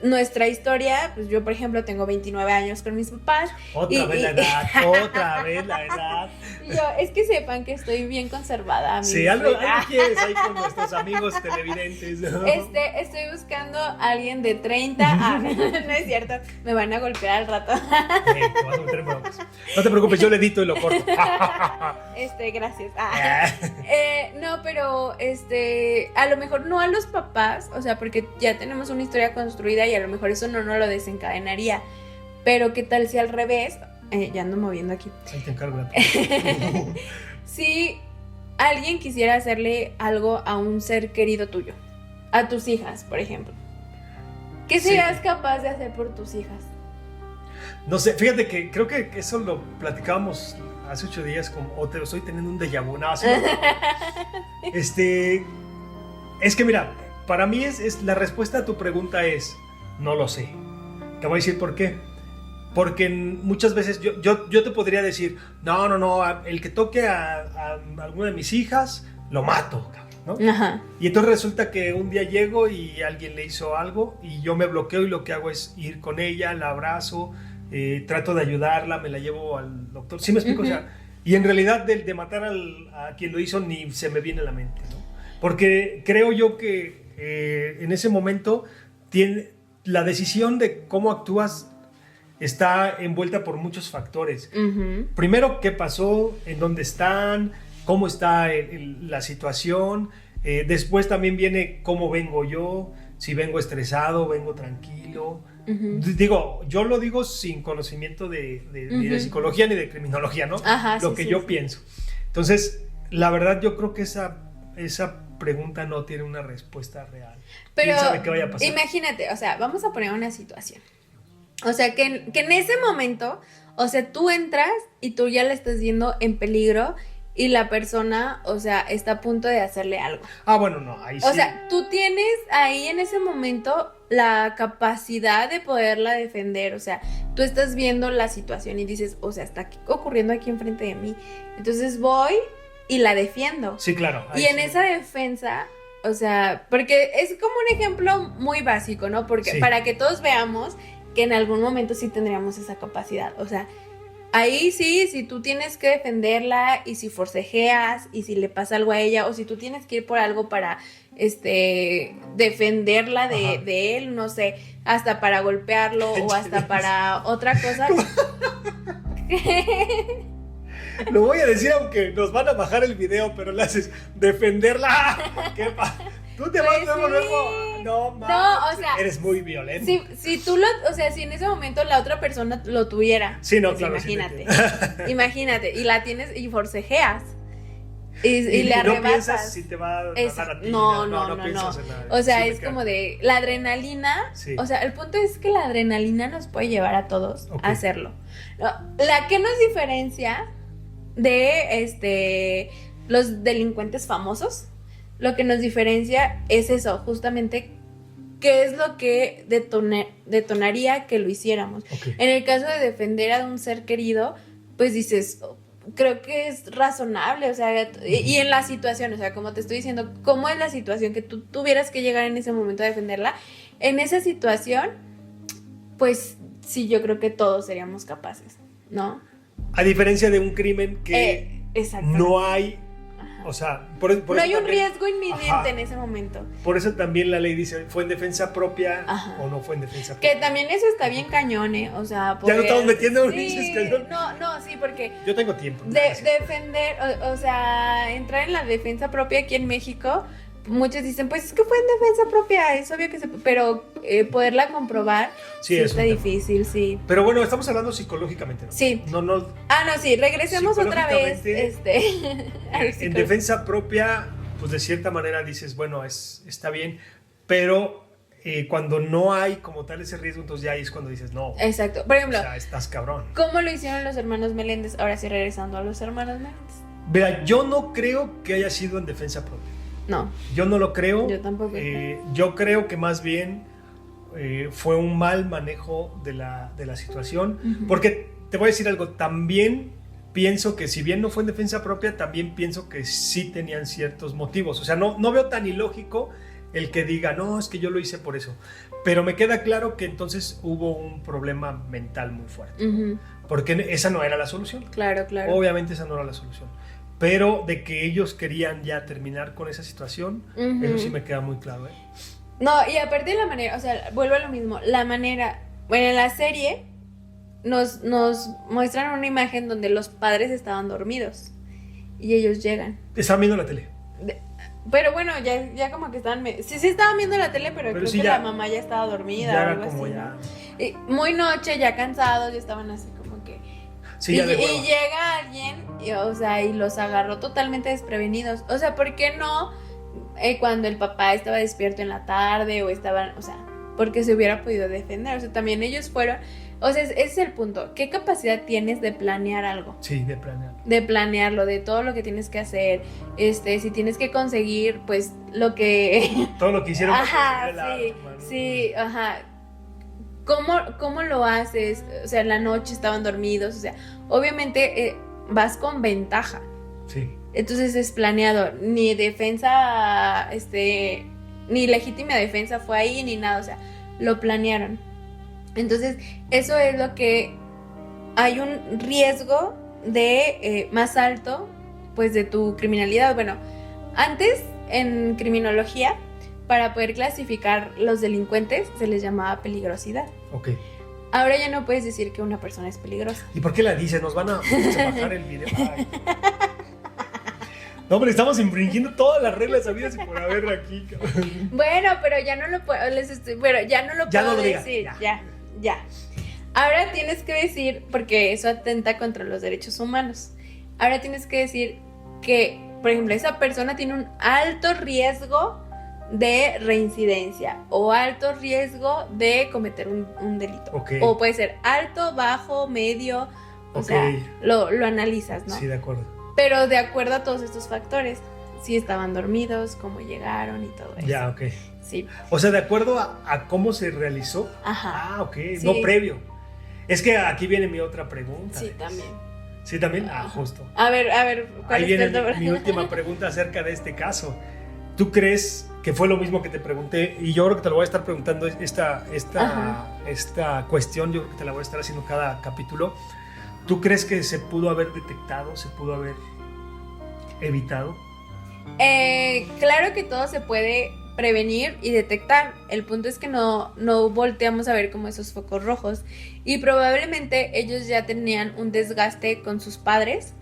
nuestra historia, pues yo por ejemplo tengo 29 años con mis papás. Otra vez la edad. Y yo, es que sepan que estoy bien conservada. Sí, algo quieres ahí con nuestros amigos televidentes, ¿no? Estoy buscando a alguien de 30. No es cierto, me van a golpear al rato. Te vas a meter en bromas. No te preocupes, yo le edito y lo corto. Gracias. No, pero a lo mejor no a los papás, o sea, porque ya tenemos una historia construida y a lo mejor eso no lo desencadenaría. Pero qué tal si al revés, ya ando moviendo aquí. Ahí te encargo. Si alguien quisiera hacerle algo a un ser querido tuyo, a tus hijas, por ejemplo, ¿qué serías capaz de hacer por tus hijas? No sé, fíjate que creo que eso lo platicábamos hace 8 días, o te lo estoy teniendo un déjà vu. No, así no. Es que mira, para mí es la respuesta a tu pregunta es no lo sé. Te voy a decir por qué. Porque muchas veces yo te podría decir, no, el que toque a alguna de mis hijas, lo mato, ¿no? Ajá. Y entonces resulta que un día llego y alguien le hizo algo y yo me bloqueo y lo que hago es ir con ella, la abrazo, trato de ayudarla, me la llevo al doctor. ¿Sí me explico? O sea, y en realidad de matar a quien lo hizo ni se me viene a la mente, ¿no? Porque creo yo que en ese momento la decisión de cómo actúas está envuelta por muchos factores. Primero, ¿qué pasó? ¿En dónde están? ¿Cómo está la situación? Después también viene cómo vengo yo, si vengo estresado, vengo tranquilo. Digo, yo lo digo sin conocimiento ni de psicología ni de criminología, ¿no? Ajá, lo que yo pienso. Entonces, la verdad yo creo que esa pregunta no tiene una respuesta real. Pero ¿quién sabe qué vaya a pasar? Imagínate, o sea, vamos a poner una situación. O sea, que en ese momento, o sea, tú entras y tú ya la estás viendo en peligro y la persona, o sea, está a punto de hacerle algo. Ah, bueno, no, ahí sí. O sea, tú tienes ahí en ese momento la capacidad de poderla defender. O sea, tú estás viendo la situación y dices, o sea, está ocurriendo aquí enfrente de mí. Entonces voy y la defiendo. Sí, claro. Y en esa defensa, o sea, porque es como un ejemplo muy básico, ¿no? Porque para que todos veamos que en algún momento sí tendríamos esa capacidad. O sea, ahí sí, si tú tienes que defenderla y si forcejeas y si le pasa algo a ella o si tú tienes que ir por algo para defenderla de él, no sé, hasta para golpearlo o hasta para otra cosa. Lo voy a decir aunque nos van a bajar el video, pero le haces defenderla. Tú te vas Pues luego, sí. luego. No, mames. No, o sea, eres muy violento. si tú o sea, si en ese momento la otra persona lo tuviera, Sí, no, pues claro. sí te imagínate, entiendo. imagínate, y la tienes y forcejeas y le no arrebatas. piensas si te va a dar a ti. No, piensas en nada. O sea, Sí, me es queda como claro. de la adrenalina. Sí. O sea, el punto es que la adrenalina nos puede llevar a todos Ok. a hacerlo. No, la que nos diferencia de los delincuentes famosos, lo que nos diferencia es eso, justamente qué es lo que detonaría que lo hiciéramos. Ok. En el caso de defender a un ser querido, pues dices, creo que es razonable, o sea, y en la situación, o sea, como te estoy diciendo, ¿cómo es la situación que tú tuvieras que llegar en ese momento a defenderla? En esa situación, pues sí, yo creo que todos seríamos capaces, ¿no? A diferencia de un crimen que Exacto. no hay, o sea, por No eso hay un también- riesgo inminente Ajá. en ese momento. Por eso también la ley dice, ¿fue en defensa propia Ajá. o no fue en defensa propia? Que también eso está bien cañón, ¿eh? O sea, Ya lo estamos metiendo en sí, pinches cañón. No, sí, porque Yo tengo tiempo. defender, o sea, entrar en la defensa propia aquí en México, muchos dicen, pues es que fue en defensa propia, es obvio que pero poderla comprobar Sí, sí es está un tema. difícil, sí. Pero bueno, estamos hablando psicológicamente, ¿no? Sí. No, Ah, no, sí, regresemos otra vez, Psicológicamente, al en psicólogo. defensa propia, pues de cierta manera dices, bueno, está bien, pero cuando no hay como tal ese riesgo, entonces ya ahí es cuando dices, no, Exacto. Por o ejemplo, sea, estás cabrón. ¿cómo lo hicieron los hermanos Meléndez? Ahora sí, regresando a los hermanos Meléndez. Vea, yo no creo que haya sido en defensa propia. No, Yo no lo creo. yo tampoco. Yo creo que más bien fue un mal manejo de la situación. Ujú. Porque te voy a decir algo, también pienso que si bien no fue en defensa propia, también pienso que sí tenían ciertos motivos. O sea, no veo tan ilógico el que diga, no, es que yo lo hice por eso. Pero me queda claro que entonces hubo un problema mental muy fuerte. Ujú. Porque esa no era la solución. Claro, claro. Obviamente esa no era la solución. Pero de que ellos querían ya terminar con esa situación, Ujú. eso sí me queda muy claro. No, y aparte de la manera, o sea, vuelvo a lo mismo, la manera, bueno, en la serie nos muestran una imagen donde los padres estaban dormidos y ellos llegan. Estaban viendo la tele. Pero bueno, ya como que estaban, sí estaban viendo la tele, pero creo sí, que ya- la mamá ya estaba dormida Ya o era algo como así, ya. ¿no? Y muy noche, ya cansados, ya estaban así como que... Sí, ya de y hueva. llega alguien, o sea, y los agarró totalmente desprevenidos. O sea, ¿por qué no cuando el papá estaba despierto en la tarde o estaban, o sea, porque se hubiera podido defender? O sea, también ellos fueron, o sea, ese es el punto. ¿Qué capacidad tienes de planear algo? Sí, de planear. De planearlo, de todo lo que tienes que hacer, si tienes que conseguir, pues, lo que... Todo lo que hicieron. para Ajá, conseguir el sí, arma, ¿no? sí, ajá. ¿Cómo lo haces? O sea, en la noche estaban dormidos, o sea, obviamente vas con ventaja. Sí. Entonces es planeado, ni defensa, ni legítima defensa fue ahí, ni nada, o sea, lo planearon. Entonces, eso es lo que hay un riesgo de más alto, pues, de tu criminalidad. Bueno, antes en criminología, para poder clasificar los delincuentes, se les llamaba peligrosidad. Ok. Ahora ya no puedes decir que una persona es peligrosa. ¿Y por qué la dices? Nos van a bajar el video. Ay. No, pero estamos infringiendo todas las reglas habidas y por haber aquí. cabrón. Bueno, pero ya no lo puedo, bueno, ya no lo Ya puedo no lo digas, decir, ya. ya. Ahora tienes que decir, porque eso atenta contra los derechos humanos. Ahora tienes que decir que, por ejemplo, esa persona tiene un alto riesgo de reincidencia o alto riesgo de cometer un delito. Ok. O puede ser alto, bajo, medio, o Ok. sea, lo analizas, ¿no? Sí, de acuerdo. Pero de acuerdo a todos estos factores, si estaban dormidos, cómo llegaron y todo eso. Ya, ok. Sí, O sea, de acuerdo a cómo se realizó. ajá. Ah, ok. Sí. No previo. Es que aquí viene mi otra pregunta. Sí, Denise. también. Sí, también. Ah, Ajá. justo. A ver, ¿cuál Ahí es viene tu mi última pregunta acerca de este caso. ¿Tú crees que fue lo mismo que te pregunté? Y yo creo que te lo voy a estar preguntando esta cuestión, yo creo que te la voy a estar haciendo cada capítulo. ¿Tú crees que se pudo haber detectado, se pudo haber evitado? Claro que todo se puede prevenir y detectar. El punto es que no volteamos a ver como esos focos rojos. Y probablemente ellos ya tenían un desgaste con sus padres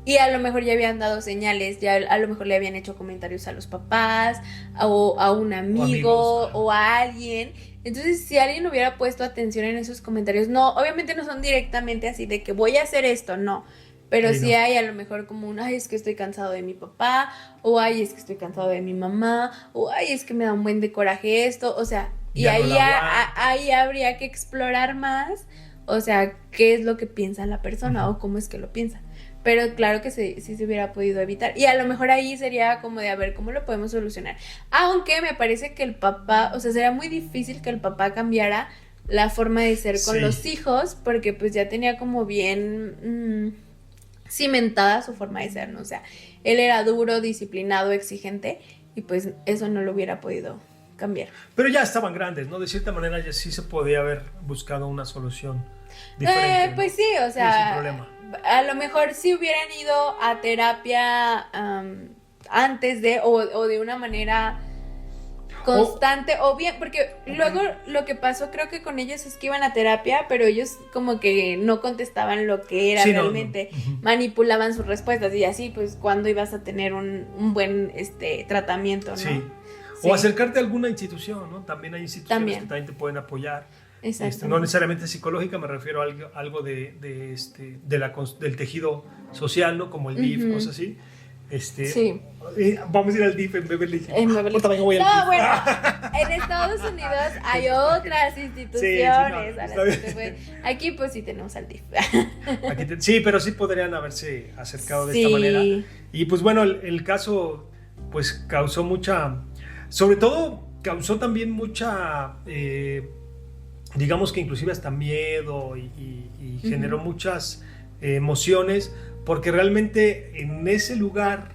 y a lo mejor ya habían dado señales, ya a lo mejor le habían hecho comentarios a los papás o a un amigo o a alguien. Entonces, si alguien hubiera puesto atención en esos comentarios, no, obviamente no son directamente así de que voy a hacer esto, no. Pero sí hay a lo mejor como un, ay, es que estoy cansado de mi papá, o ay, es que estoy cansado de mi mamá, o ay, es que me da un buen de coraje esto, o sea, y ya ahí, no ahí habría que explorar más, o sea, qué es lo que piensa la persona o cómo es que lo piensa. Pero claro que sí se hubiera podido evitar. Y a lo mejor ahí sería como de a ver cómo lo podemos solucionar. Aunque me parece que el papá, o sea, sería muy difícil que el papá cambiara la forma de ser con los hijos, porque pues ya tenía como bien cimentada su forma de ser, ¿no? O sea, él era duro, disciplinado, exigente, y pues eso no lo hubiera podido cambiar. Pero ya estaban grandes, ¿no? De cierta manera ya sí se podía haber buscado una solución diferente. Pues sí, o sea, sí, sin problema. A lo mejor si hubieran ido a terapia antes de, o de una manera constante, o bien, porque luego lo que pasó creo que con ellos es que iban a terapia, pero ellos como que no contestaban lo que era realmente, manipulaban sus respuestas y así, pues, ¿cuándo ibas a tener un buen tratamiento, no? Sí. O acercarte a alguna institución, ¿no? También hay instituciones que también te pueden apoyar. No necesariamente psicológica, me refiero a algo del tejido social, ¿no? Como el DIF, cosas así. Sí. Vamos a ir al DIF en Beverly Hills. En Beverly Hills. También voy al DIF. Bueno, en Estados Unidos hay otras instituciones a las que te pueden... Aquí pues sí tenemos al DIF. Sí, pero sí podrían haberse acercado de esta manera. Y pues bueno, el caso pues causó mucha... Sobre todo causó también mucha... digamos que inclusive hasta miedo y generó muchas emociones, porque realmente en ese lugar,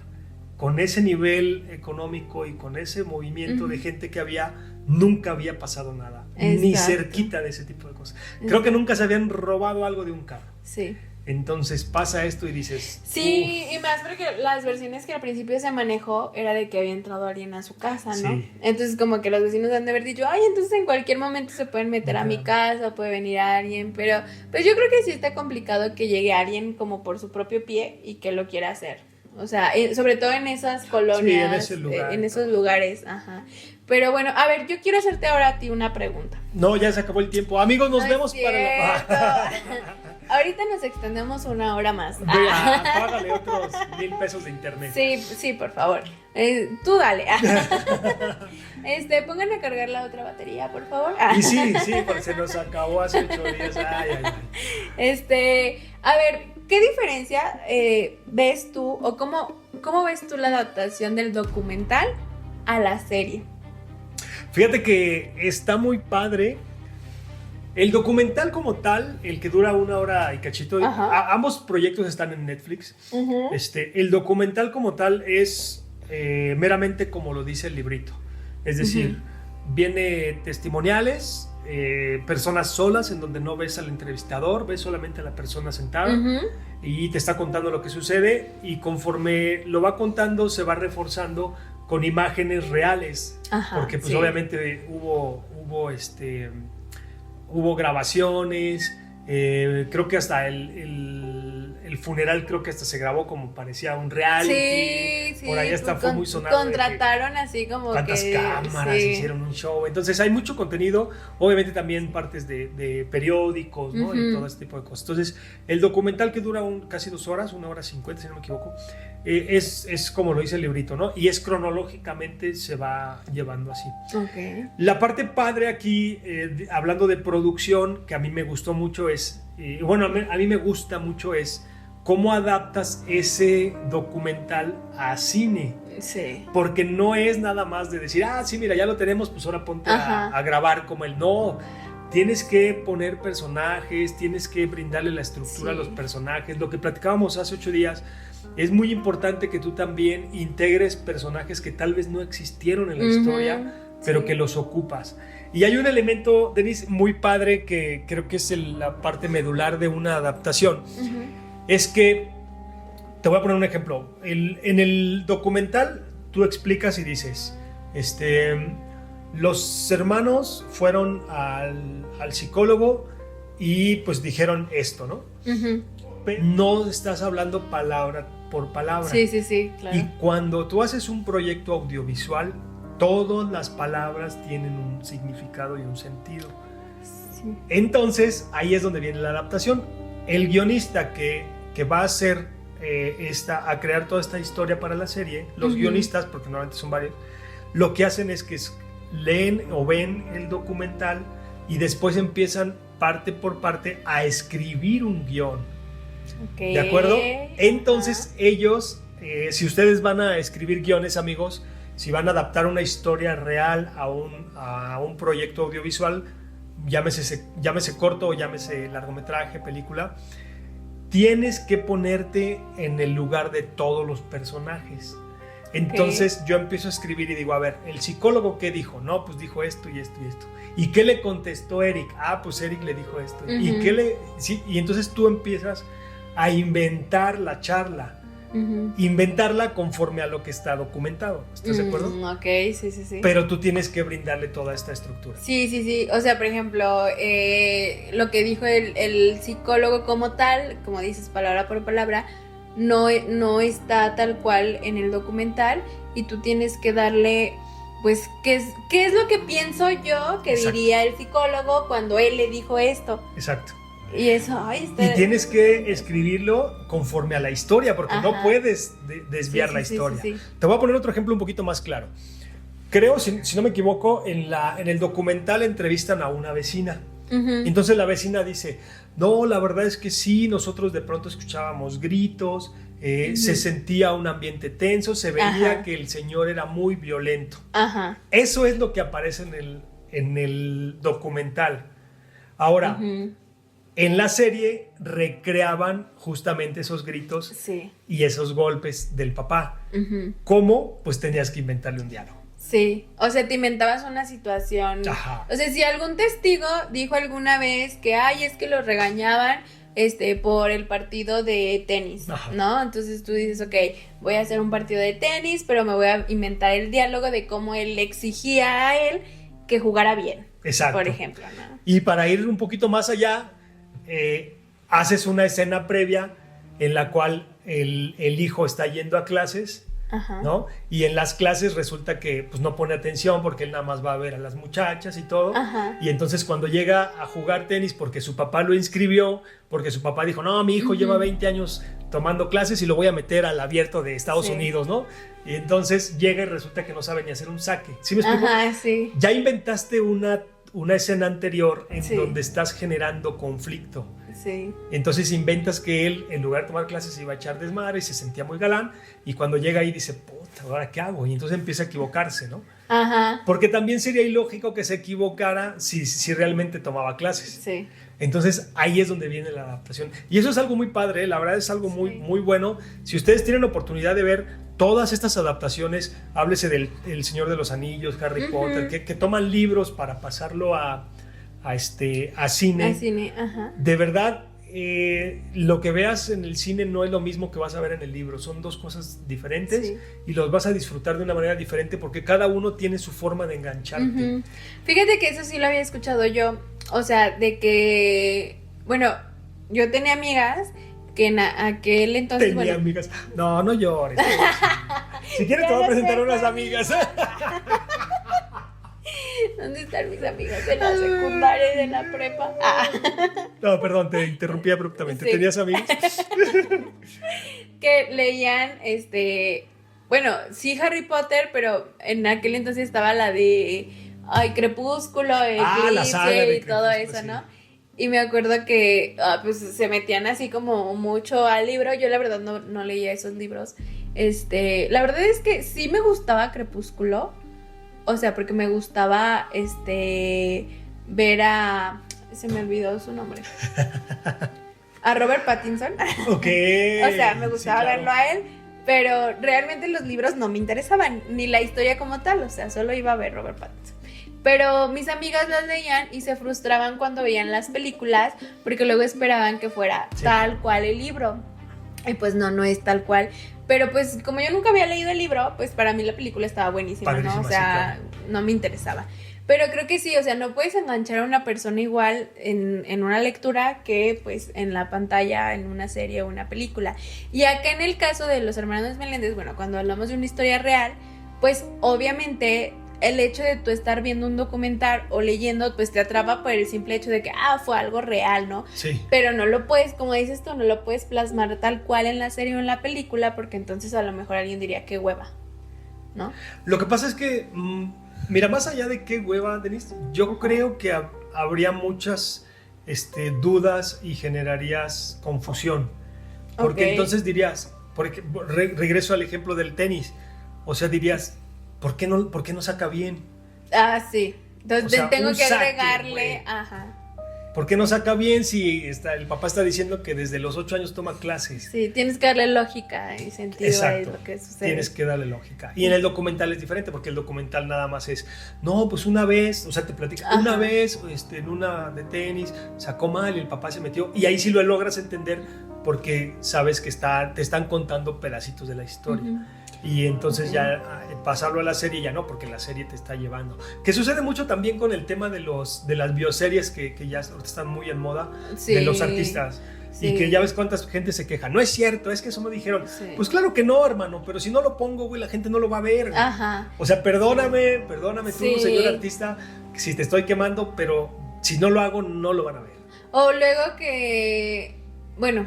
con ese nivel económico y con ese movimiento de gente que había, nunca había pasado nada, ni cerquita de ese tipo de cosas. Creo que nunca se habían robado algo de un carro. Sí. Entonces pasa esto y dices... Sí, y más porque las versiones que al principio se manejó era de que había entrado alguien a su casa, ¿no? Sí. Entonces como que los vecinos han de haber dicho, ay, entonces en cualquier momento se pueden meter a mi casa, puede venir alguien, pero pues yo creo que sí está complicado que llegue alguien como por su propio pie y que lo quiera hacer. O sea, sobre todo en esas colonias, en esos lugares, ajá. Pero bueno, a ver, yo quiero hacerte ahora a ti una pregunta. No, ya se acabó el tiempo. Amigos, nos vemos para la... Ahorita nos extendemos 1 hora más. Págale otros $1,000 de internet. Sí, por favor. Tú dale. Pongan a cargar la otra batería, por favor. Y sí, porque se nos acabó hace 8 días. Ay. A ver, ¿qué diferencia ves tú o cómo ves tú la adaptación del documental a la serie? Fíjate que está muy padre. El documental como tal, el que dura 1 hora y cachito, ambos proyectos están en Netflix. El documental como tal es meramente como lo dice el librito. Es decir, viene testimoniales, personas solas en donde no ves al entrevistador, ves solamente a la persona sentada y te está contando lo que sucede, y conforme lo va contando se va reforzando con imágenes reales, porque pues obviamente hubo grabaciones, creo que hasta el funeral creo que hasta se grabó como parecía un reality. Sí, por ahí hasta fue muy sonado. Contrataron así como cuántas cámaras, hicieron un show. Entonces hay mucho contenido, obviamente también partes de periódicos, ¿no? Y todo este tipo de cosas. Entonces el documental, que dura casi 2 horas, 1 hora 50 si no me equivoco, es como lo dice el librito, ¿no? Y es cronológicamente, se va llevando así. La parte padre aquí, hablando de producción, que a mí me gustó mucho es, a mí me gusta mucho es cómo adaptas ese documental a cine. Sí. Porque no es nada más de decir, sí, mira, ya lo tenemos, pues ahora ponte a grabar como él. No, tienes que poner personajes, tienes que brindarle la estructura a los personajes. Lo que platicábamos hace 8 días, es muy importante que tú también integres personajes que tal vez no existieron en la historia, pero que los ocupas. Y hay un elemento, Denise, muy padre, que creo que es la parte medular de una adaptación. Es que, te voy a poner un ejemplo. En el documental tú explicas y dices, los hermanos fueron al psicólogo y pues dijeron esto, ¿no? no estás hablando palabra por palabra. Sí, sí, sí, claro. Y cuando tú haces un proyecto audiovisual, todas las palabras tienen un significado y un sentido. Sí. Entonces, ahí es donde viene la adaptación. El guionista que va a hacer a crear toda esta historia para la serie, los guionistas, porque normalmente son varios, lo que hacen es que leen o ven el documental y después empiezan parte por parte a escribir un guión. Okay. ¿De acuerdo? Entonces ellos, si ustedes van a escribir guiones, amigos, si van a adaptar una historia real a un proyecto audiovisual, llámese corto o llámese largometraje, película, tienes que ponerte en el lugar de todos los personajes. Entonces yo empiezo a escribir y digo, a ver, ¿el psicólogo qué dijo? No, pues dijo esto y esto y esto. ¿Y qué le contestó Eric? Ah, pues Eric le dijo esto. Y entonces tú empiezas a inventar la charla. Inventarla conforme a lo que está documentado. ¿Estás de acuerdo? Ok, sí, sí, sí. Pero tú tienes que brindarle toda esta estructura. Sí, sí, sí. O sea, por ejemplo, lo que dijo el psicólogo como tal, como dices, palabra por palabra, no está tal cual en el documental y tú tienes que darle, pues, ¿qué es lo que pienso yo que Exacto. diría el psicólogo cuando él le dijo esto? Exacto. Y eso, Y tienes que escribirlo conforme a la historia, porque no puedes desviar la historia. Sí. Te voy a poner otro ejemplo un poquito más claro. Creo, si no me equivoco, en el documental entrevistan a una vecina. Entonces la vecina dice, no, la verdad es que sí, nosotros de pronto escuchábamos gritos, se sentía un ambiente tenso, se veía que el señor era muy violento. Eso es lo que aparece en el documental. Ahora, en la serie recreaban justamente esos gritos y esos golpes del papá. ¿Cómo? Pues tenías que inventarle un diálogo. Sí, o sea, te inventabas una situación. O sea, si algún testigo dijo alguna vez que, es que los regañaban por el partido de tenis, ¿no? Entonces tú dices, ok, voy a hacer un partido de tenis, pero me voy a inventar el diálogo de cómo él le exigía a él que jugara bien. Exacto. Por ejemplo, ¿no? Y para ir un poquito más allá, haces una escena previa en la cual el hijo está yendo a clases, ¿no? Y en las clases resulta que pues, no pone atención porque él nada más va a ver a las muchachas y todo. Y entonces cuando llega a jugar tenis porque su papá lo inscribió, porque su papá dijo, no, mi hijo lleva 20 años tomando clases y lo voy a meter al abierto de Estados Unidos, ¿no? Y entonces llega y resulta que no sabe ni hacer un saque. ¿Sí me explico? Sí. Ya inventaste una escena anterior en donde estás generando conflicto. Sí. Entonces inventas que él, en lugar de tomar clases, se iba a echar desmadre y se sentía muy galán. Y cuando llega ahí dice, puta, ¿ahora qué hago? Y entonces empieza a equivocarse, ¿no? Porque también sería ilógico que se equivocara si realmente tomaba clases. Sí. Entonces ahí es donde viene la adaptación. Y eso es algo muy padre, la verdad es algo muy bueno. Si ustedes tienen la oportunidad de ver todas estas adaptaciones, háblese del El Señor de los Anillos, Harry Potter, que toman libros para pasarlo a cine. A cine, De verdad, lo que veas en el cine no es lo mismo que vas a ver en el libro. Son dos cosas diferentes y los vas a disfrutar de una manera diferente porque cada uno tiene su forma de engancharte. Fíjate que eso sí lo había escuchado yo. O sea, de que, bueno, yo tenía amigas que en aquel entonces... Tenía amigas. No llores. Si quieres te voy a presentar unas amigas. ¿Dónde están mis amigas de la secundaria y de la prepa? No, perdón, te interrumpí abruptamente. ¿Tenías amigas? Que leían, bueno, sí Harry Potter, pero en aquel entonces estaba la de... Crepúsculo, la saga de y todo eso, ¿no? Y me acuerdo que pues se metían así como mucho al libro. Yo la verdad no leía esos libros. La verdad es que sí me gustaba Crepúsculo. O sea, porque me gustaba ver a... Se me olvidó su nombre. A Robert Pattinson. Ok. O sea, me gustaba verlo a él. Pero realmente los libros no me interesaban. Ni la historia como tal. O sea, solo iba a ver Robert Pattinson. Pero mis amigas las leían y se frustraban cuando veían las películas porque luego esperaban que fuera tal cual el libro. Y pues no es tal cual. Pero pues como yo nunca había leído el libro, pues para mí la película estaba buenísima, ¿no? O sea, no me interesaba. Pero creo que sí, o sea, no puedes enganchar a una persona igual en una lectura que pues en la pantalla, en una serie o una película. Y acá en el caso de los hermanos Meléndez, bueno, cuando hablamos de una historia real, pues obviamente el hecho de tú estar viendo un documental o leyendo, pues te atrapa por el simple hecho de que, fue algo real, ¿no? Sí. Pero no lo puedes, como dices tú, no lo puedes plasmar tal cual en la serie o en la película, porque entonces a lo mejor alguien diría, qué hueva, ¿no? Lo que pasa es que, mira, más allá de qué hueva, Denise, yo creo que habría muchas dudas y generarías confusión. Porque entonces dirías, regreso al ejemplo del tenis, o sea, dirías, ¿por qué no saca bien? Sí. Entonces, o sea, tengo que agregarle, ¿Por qué no saca bien si el papá está diciendo que desde los 8 años toma clases? Sí, tienes que darle lógica y sentido. Exacto, a lo que sucede. Tienes que darle lógica. Y en el documental es diferente, porque el documental nada más es, no, pues una vez, o sea, te platica, una vez en una de tenis sacó mal y el papá se metió, y ahí sí lo logras entender porque sabes que te están contando pedacitos de la historia. Y entonces ya pasarlo a la serie ya no, porque la serie te está llevando. Que sucede mucho también con el tema de las bioseries que ya están muy en moda, de los artistas. Sí. Y que ya ves cuántas gente se queja. No es cierto, es que eso me dijeron. Sí. Pues claro que no, hermano, pero si no lo pongo, güey, la gente no lo va a ver. O sea, perdóname tú, señor artista, si te estoy quemando, pero si no lo hago, no lo van a ver. O luego que, bueno,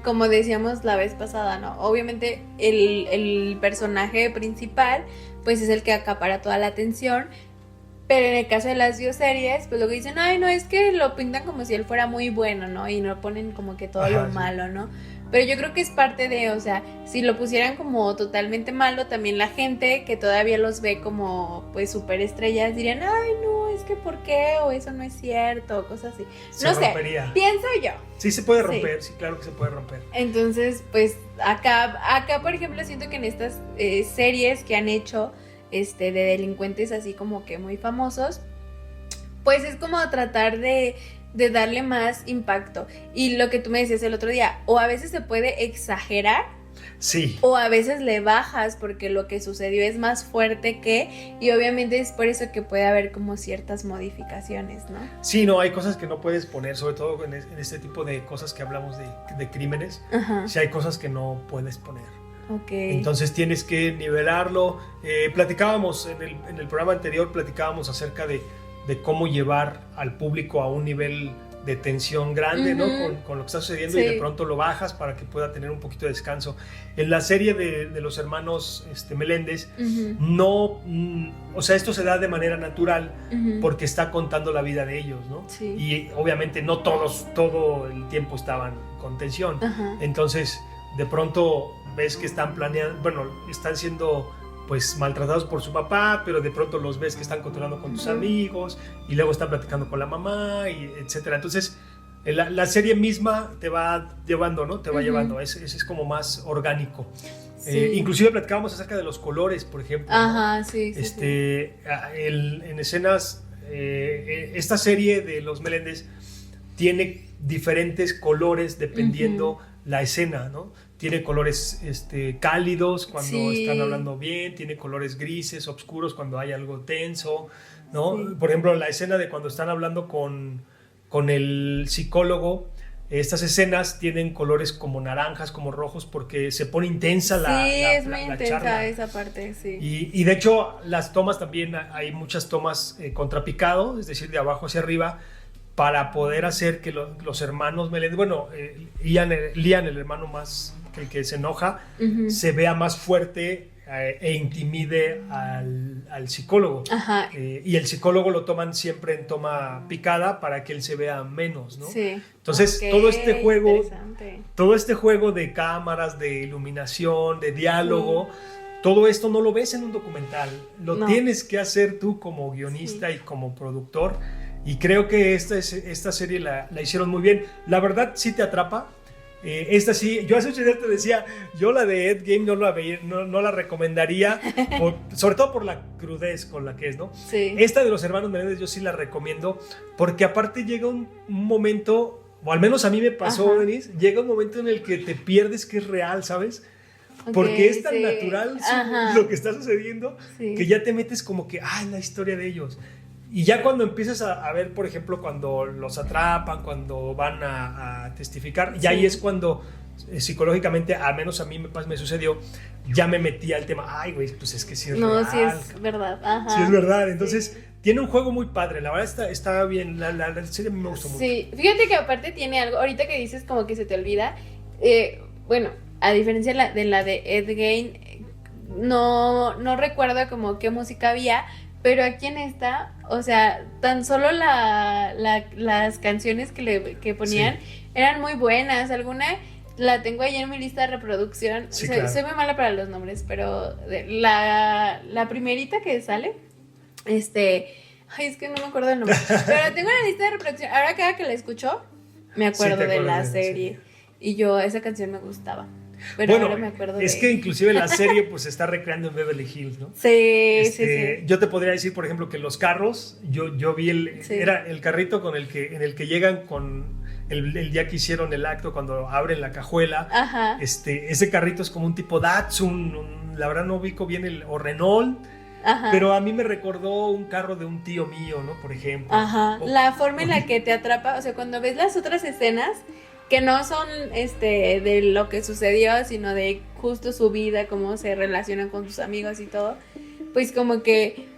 como decíamos la vez pasada, ¿no? Obviamente el personaje principal pues es el que acapara toda la atención, pero en el caso de las bioseries pues luego dicen, ay no, es que lo pintan como si él fuera muy bueno, ¿no? Y no ponen como que todo lo malo, ¿no? Pero yo creo que es parte de, o sea, si lo pusieran como totalmente malo, también la gente que todavía los ve como pues superestrellas dirían, ay no, es que ¿por qué? O eso no es cierto, o cosas así. No sé, pienso yo. Sí se puede romper, sí, claro que se puede romper. Entonces, pues acá por ejemplo siento que en estas series que han hecho de delincuentes así como que muy famosos, pues es como tratar de darle más impacto. Y lo que tú me decías el otro día, o a veces se puede exagerar, sí, o a veces le bajas porque lo que sucedió es más fuerte que, y obviamente es por eso que puede haber como ciertas modificaciones, ¿no? Sí, no, hay cosas que no puedes poner, sobre todo en este tipo de cosas que hablamos de crímenes. Sí, hay cosas que no puedes poner. Okay. Entonces tienes que nivelarlo. Platicábamos en el programa anterior, platicábamos acerca de cómo llevar al público a un nivel de tensión grande, ¿no? Con lo que está sucediendo, sí. Y de pronto lo bajas para que pueda tener un poquito de descanso. En la serie de los hermanos Meléndez, no, o sea, esto se da de manera natural porque está contando la vida de ellos, ¿no? Sí. Y obviamente no todos todo el tiempo estaban con tensión. Entonces, de pronto ves que están están siendo pues maltratados por su papá, pero de pronto los ves que están controlando con tus amigos y luego están platicando con la mamá, y etcétera. Entonces la serie misma te va llevando, ¿no? Te va llevando, es como más orgánico. Sí. Inclusive platicábamos acerca de los colores, por ejemplo. ¿No? Sí. En escenas, esta serie de los Meléndez tiene diferentes colores dependiendo la escena, ¿no? Tiene colores cálidos cuando están hablando bien, tiene colores grises, oscuros cuando hay algo tenso, ¿no? Sí. Por ejemplo, la escena de cuando están hablando con el psicólogo, estas escenas tienen colores como naranjas, como rojos, porque se pone intensa la es muy la intensa charla. Esa parte, sí. Y de hecho, las tomas también, hay muchas tomas contrapicado, es decir, de abajo hacia arriba, para poder hacer que los hermanos Meléndez, Lian, el hermano más, el que se enoja, se vea más fuerte e intimide al psicólogo. Y el psicólogo lo toman siempre en toma picada para que él se vea menos, ¿no? Sí. Entonces, todo este juego de cámaras, de iluminación, de diálogo, todo esto no lo ves en un documental, lo tienes que hacer tú como guionista y como productor. Y creo que esta serie la hicieron muy bien. La verdad sí te atrapa. Esta sí, yo hace 8 días te decía, yo la de Ed Gein no la recomendaría, sobre todo por la crudez con la que es, ¿no? Sí. Esta de los hermanos Meléndez yo sí la recomiendo, porque aparte llega un momento, o al menos a mí me pasó, Denise, llega un momento en el que te pierdes que es real, ¿sabes? Porque es tan natural lo que está sucediendo que ya te metes como que, la historia de ellos. Y ya cuando empiezas a ver, por ejemplo, cuando los atrapan, cuando van a testificar, ya ahí es cuando psicológicamente, al menos a mí me sucedió, ya me metí al tema, ay, güey, pues es que sí es real. No, sí es verdad. Ajá. Sí es verdad, entonces tiene un juego muy padre, la verdad está bien, la serie a mí me gustó mucho. Sí, fíjate que aparte tiene algo, ahorita que dices como que se te olvida, bueno, a diferencia de la de Ed Gein, no recuerdo como qué música había, pero aquí en esta, o sea, tan solo las canciones que ponían eran muy buenas. Alguna la tengo ahí en mi lista de reproducción. Sí, soy muy mala para los nombres, pero la primerita que sale, ay, es que no me acuerdo del nombre, pero la tengo en la lista de reproducción. Ahora cada que la escucho, me acuerdo de la serie. Y esa canción me gustaba. Pero bueno, ahora me acuerdo es que inclusive la serie pues se está recreando en Beverly Hills, ¿no? Sí. Yo te podría decir, por ejemplo, que los carros, yo vi era el carrito en el que llegan con el día que hicieron el acto, cuando abren la cajuela. Ajá. Ese carrito es como un tipo Datsun, la verdad no ubico bien o Renault. Ajá. Pero a mí me recordó un carro de un tío mío, ¿no? Por ejemplo. Ajá. La forma en la que te atrapa, o sea, cuando ves las otras escenas que no son de lo que sucedió, sino de justo su vida, cómo se relacionan con sus amigos y todo, pues como que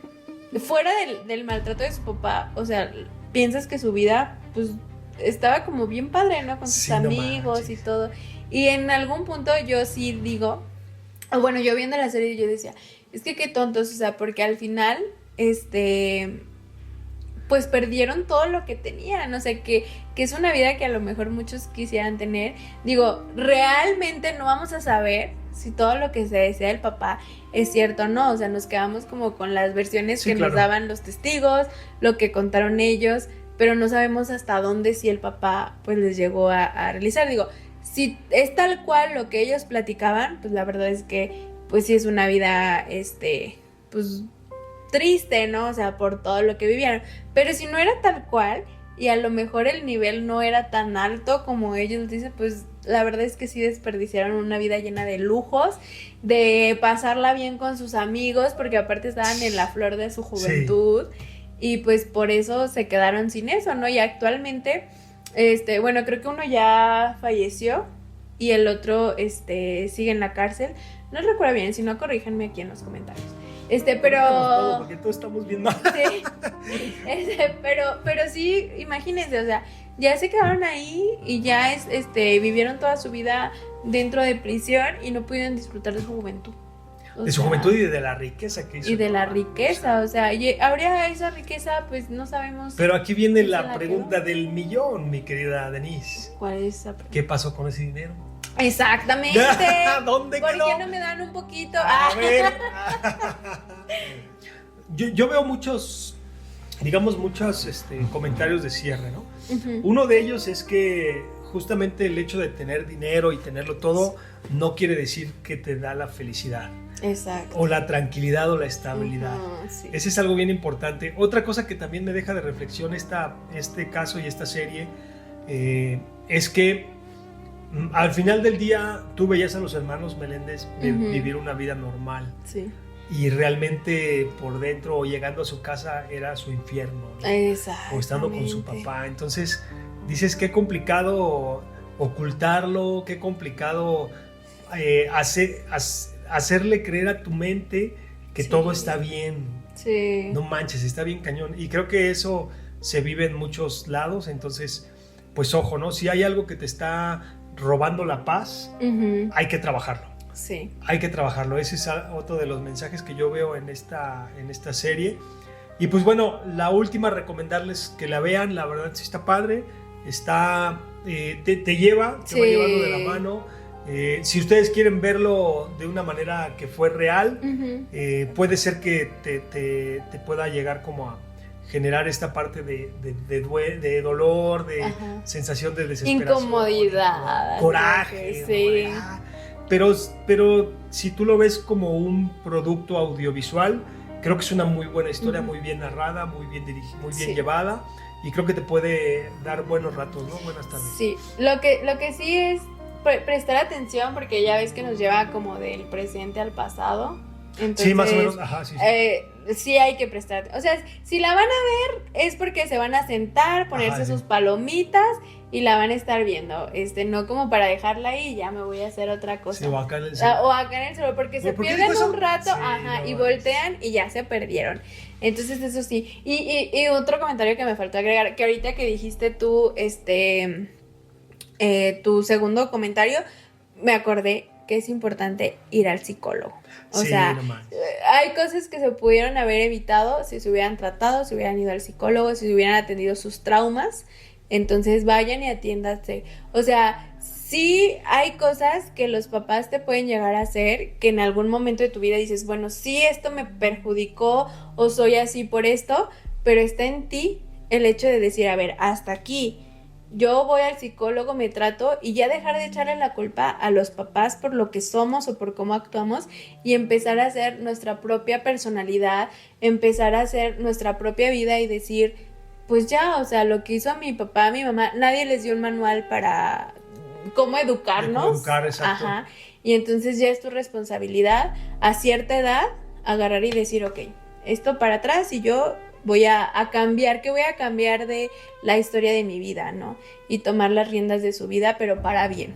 fuera del maltrato de su papá, o sea, piensas que su vida pues estaba como bien padre, ¿no? Con sus amigos y todo. Y en algún punto yo sí digo, bueno, yo viendo la serie yo decía, es que qué tontos, o sea, porque al final, pues perdieron todo lo que tenían, o sea, que es una vida que a lo mejor muchos quisieran tener. Digo, realmente no vamos a saber si todo lo que se decía del papá es cierto o no, o sea, nos quedamos como con las versiones que nos daban los testigos, lo que contaron ellos, pero no sabemos hasta dónde si el papá pues les llegó a realizar. Digo, si es tal cual lo que ellos platicaban, pues la verdad es que pues sí es una vida, pues triste, ¿no? O sea, por todo lo que vivieron. Pero si no era tal cual y a lo mejor el nivel no era tan alto como ellos dicen, pues la verdad es que sí desperdiciaron una vida llena de lujos, de pasarla bien con sus amigos, porque aparte estaban en la flor de su juventud, y pues por eso se quedaron sin eso, ¿no? Y actualmente, bueno, creo que uno ya falleció y el otro sigue en la cárcel. No recuerdo bien, si no, corríjanme aquí en los comentarios. Pero todo, porque todos estamos bien mal. Sí. Pero sí, imagínense, o sea, ya se quedaron ahí y ya vivieron toda su vida dentro de prisión y no pudieron disfrutar de su juventud. De su juventud y de la riqueza que hizo. Y de la riqueza, o sea, habría esa riqueza, pues no sabemos. Pero aquí viene la pregunta del millón, mi querida Denise. ¿Cuál es esa pregunta? ¿Qué pasó con ese dinero? Exactamente. ¿Dónde quedó? ¿Por qué no me dan un poquito? A ver. Yo veo muchos comentarios de cierre, ¿no? Uh-huh. Uno de ellos es que justamente el hecho de tener dinero y tenerlo todo no quiere decir que te da la felicidad. Exacto. O la tranquilidad o la estabilidad. Sí. Ese es algo bien importante. Otra cosa que también me deja de reflexión este caso y esta serie es que al final del día tú veías a los hermanos Meléndez vivir una vida normal. Sí. Y realmente por dentro o llegando a su casa era su infierno, ¿no? O estando con su papá. Entonces dices, qué complicado ocultarlo, qué complicado hacerle creer a tu mente que todo está bien. Sí. No manches, está bien cañón. Y creo que eso se vive en muchos lados. Entonces, pues ojo, ¿no? Si hay algo que te está robando la paz, hay que trabajarlo. Sí. Hay que trabajarlo. Ese es otro de los mensajes que yo veo en esta serie. Y pues bueno, la última, recomendarles que la vean. La verdad sí está padre. Te lleva, te va llevando de la mano. Si ustedes quieren verlo de una manera que fue real, puede ser que te pueda llegar como a generar esta parte de dolor, de sensación de desesperación, incomodidad, coraje, sí. Pero si tú lo ves como un producto audiovisual, creo que es una muy buena historia, muy bien narrada, muy bien dirigida, muy bien llevada, y creo que te puede dar buenos ratos, ¿no? Buenas tardes. Sí, lo que sí es prestar atención, porque ya ves que nos lleva como del presente al pasado. Entonces, sí, más o menos, ajá, sí. Sí hay que prestar, o sea, si la van a ver es porque se van a sentar, ponerse Ajá, sí. sus palomitas y la van a estar viendo, no como para dejarla ahí y ya me voy a hacer otra cosa. Sí, o acá en el O acá en el celular, porque se porque pierden después un rato, sí, ajá, y no, voltean y ya se perdieron. Entonces eso sí. Y otro comentario que me faltó agregar, que ahorita que dijiste tú, tu segundo comentario, me acordé que es importante ir al psicólogo. O sí, sea, no manches. hay cosas que se pudieron haber evitado si se hubieran tratado, si hubieran ido al psicólogo, si se hubieran atendido sus traumas. Entonces vayan y atiéndanse. O sea, sí hay cosas que los papás te pueden llegar a hacer que en algún momento de tu vida dices, bueno, sí, esto me perjudicó o soy así por esto, pero está en ti el hecho de decir, a ver, hasta aquí. Yo voy al psicólogo, me trato y ya dejar de echarle la culpa a los papás por lo que somos o por cómo actuamos y empezar a hacer nuestra propia personalidad, empezar a hacer nuestra propia vida y decir, pues ya, o sea, lo que hizo a mi papá, a mi mamá, nadie les dio un manual para cómo educarnos. Cómo educar, exacto. Ajá. Y entonces ya es tu responsabilidad a cierta edad agarrar y decir, ok, esto para atrás y yo voy a cambiar, que voy a cambiar de la historia de mi vida, ¿no? Y tomar las riendas de su vida, pero para bien.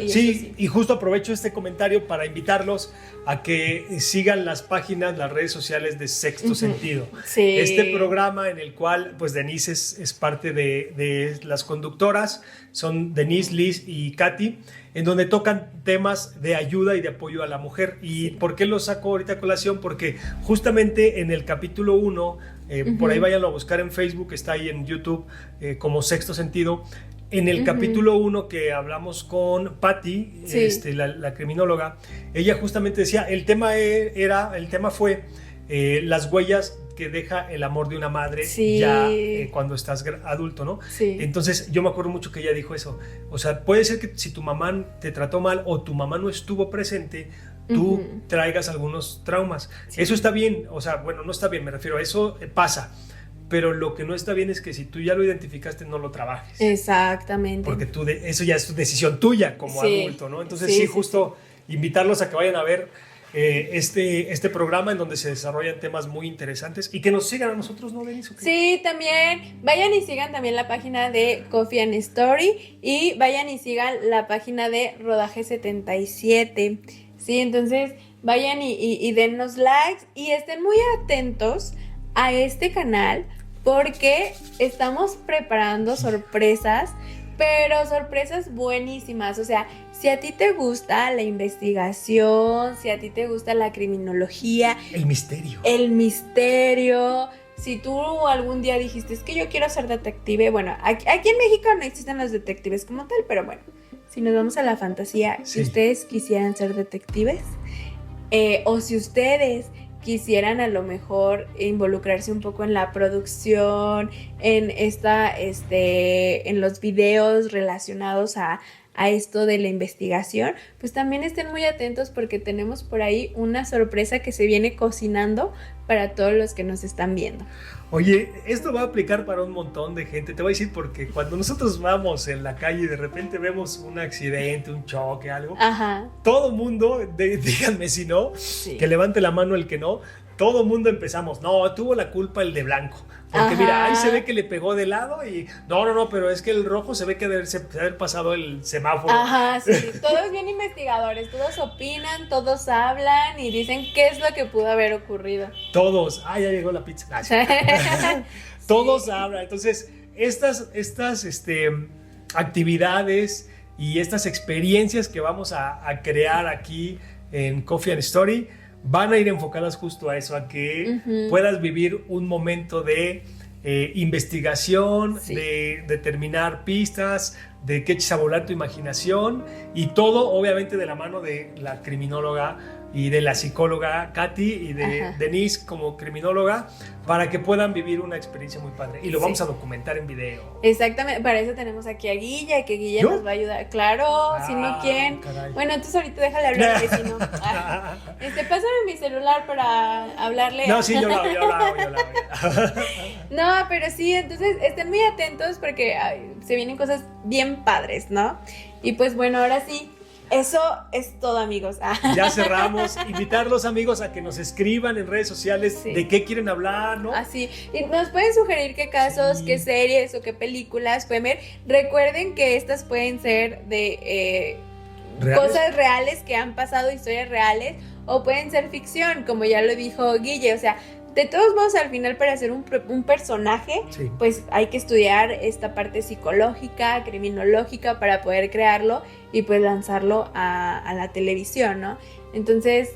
Sí, y justo aprovecho este comentario para invitarlos a que sigan las páginas, las redes sociales de Sexto Sentido. Sí. Este programa en el cual pues Denise es parte de las conductoras, son Denise, Liz y Katy, en donde tocan temas de ayuda y de apoyo a la mujer. ¿Y por qué lo saco ahorita a colación? Porque justamente en el capítulo 1, por ahí váyanlo a buscar en Facebook, está ahí en YouTube como Sexto Sentido. En el capítulo 1 que hablamos con Patty, sí. la criminóloga, ella justamente decía, el tema fue las huellas que deja el amor de una madre sí. ya cuando estás adulto, ¿no? Sí. Entonces yo me acuerdo mucho que ella dijo eso. O sea, puede ser que si tu mamá te trató mal o tu mamá no estuvo presente, tú traigas algunos traumas. Sí. Eso está bien, o sea, bueno, no está bien, me refiero a eso, pasa. Pero lo que no está bien es que si tú ya lo identificaste, no lo trabajes. Exactamente. Porque eso ya es tu decisión tuya como adulto, ¿no? Entonces sí, justo invitarlos a que vayan a ver este programa en donde se desarrollan temas muy interesantes y que nos sigan a nosotros, ¿no, Denise? ¿Okay? Sí, también vayan y sigan también la página de Coffee and Story y vayan y sigan la página de Rodaje 77. Sí, entonces vayan y dennos likes y estén muy atentos a este canal porque estamos preparando sorpresas, pero sorpresas buenísimas. O sea, si a ti te gusta la investigación, si a ti te gusta la criminología, el misterio, si tú algún día dijiste, es que yo quiero ser detective, bueno, aquí en México no existen los detectives como tal, pero bueno, si nos vamos a la fantasía, si ustedes quisieran ser detectives, o si ustedes quisieran a lo mejor involucrarse un poco en la producción, en en los videos relacionados a esto de la investigación, pues también estén muy atentos porque tenemos por ahí una sorpresa que se viene cocinando para todos los que nos están viendo. Oye, esto va a aplicar para un montón de gente. Te voy a decir porque cuando nosotros vamos en la calle y de repente vemos un accidente, un choque, algo, ajá, todo mundo, díganme si no, sí, que levante la mano el que no, todo mundo empezamos, no, tuvo la culpa el de blanco. Porque ajá, mira, ahí se ve que le pegó de lado y no, pero es que el rojo se ve que debe haber pasado el semáforo. Ajá, sí, todos bien investigadores, todos opinan, todos hablan y dicen qué es lo que pudo haber ocurrido. Todos, ya llegó la pizza. Todos hablan, entonces estas actividades y estas experiencias que vamos a crear aquí en Coffee and Story van a ir enfocadas justo a eso, a que puedas vivir un momento de investigación, sí, de determinar pistas, de que eches a volar tu imaginación y todo obviamente de la mano de la criminóloga y de la psicóloga Katy y de Denise como criminóloga para que puedan vivir una experiencia muy padre y lo vamos a documentar en video. Exactamente, para eso tenemos aquí a Guilla, que Guilla nos va a ayudar. Claro, si no, ¿quién? Caray. Bueno, entonces ahorita déjale hablar al vecino. Pásame mi celular para hablarle. No, sí, yo lo hago. No, pero sí, entonces estén muy atentos porque se vienen cosas bien padres, ¿no? Y pues bueno, ahora sí, Eso es todo, amigos. Ya cerramos. Invitarlos, amigos, a que nos escriban en redes sociales de qué quieren hablar, ¿no? Así. Y nos pueden sugerir qué casos, qué series o qué películas pueden ver. Recuerden que estas pueden ser de cosas reales que han pasado, historias reales, o pueden ser ficción, como ya lo dijo Guille. O sea, de todos modos, al final, para hacer un personaje, pues hay que estudiar esta parte psicológica, criminológica, para poder crearlo y pues lanzarlo a la televisión, ¿no? Entonces,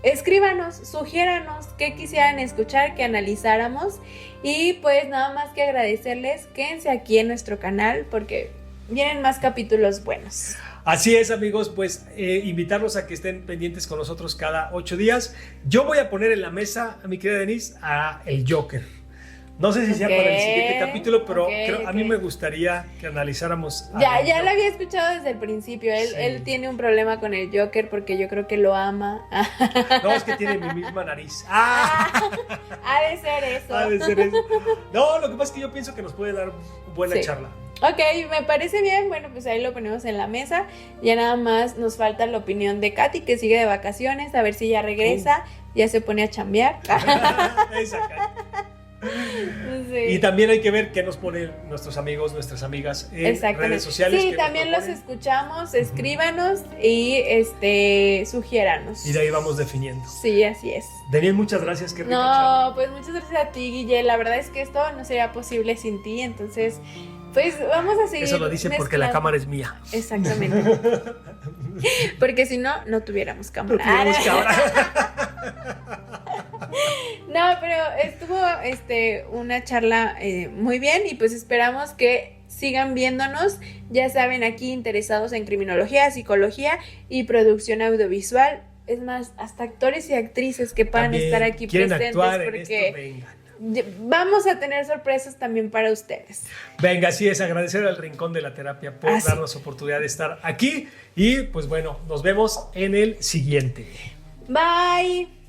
escríbanos, sugiéranos qué quisieran escuchar, que analizáramos, y pues nada más que agradecerles. Quédense aquí en nuestro canal porque vienen más capítulos buenos. Así es, amigos, pues invitarlos a que estén pendientes con nosotros cada 8 días. Yo voy a poner en la mesa, a mi querida Denise, a el Joker. No sé si sea para el siguiente capítulo, pero a mí me gustaría que analizáramos. Ya lo había escuchado desde el principio. Él tiene un problema con el Joker porque yo creo que lo ama. No, es que tiene mi misma nariz. Ha de ser eso. Ha de ser eso. No, lo que pasa es que yo pienso que nos puede dar buena charla. Ok, me parece bien. Bueno, pues ahí lo ponemos en la mesa. Ya nada más nos falta la opinión de Katy, que sigue de vacaciones, a ver si ya regresa, ya se pone a chambear. Esa Katy. Sí. Y también hay que ver qué nos ponen nuestros amigos, nuestras amigas en redes sociales. Sí, también los escuchamos, escríbanos y sugiéranos. Y de ahí vamos definiendo. Sí, así es. Daniel, muchas gracias. Qué rica charla. Pues muchas gracias a ti, Guille. La verdad es que esto no sería posible sin ti, entonces pues vamos a seguir. Eso lo dice porque la cámara es mía. Exactamente. Porque si no, no tuviéramos cámara. No tuviéramos cámara. No, pero estuvo una charla muy bien, y pues esperamos que sigan viéndonos. Ya saben, aquí interesados en criminología, psicología y producción audiovisual. Es más, hasta actores y actrices que puedan estar aquí presentes, actuar porque en esto, vamos a tener sorpresas también para ustedes. Venga, así es, agradecer al Rincón de la Terapia por darnos oportunidad de estar aquí, y pues bueno, nos vemos en el siguiente. Bye.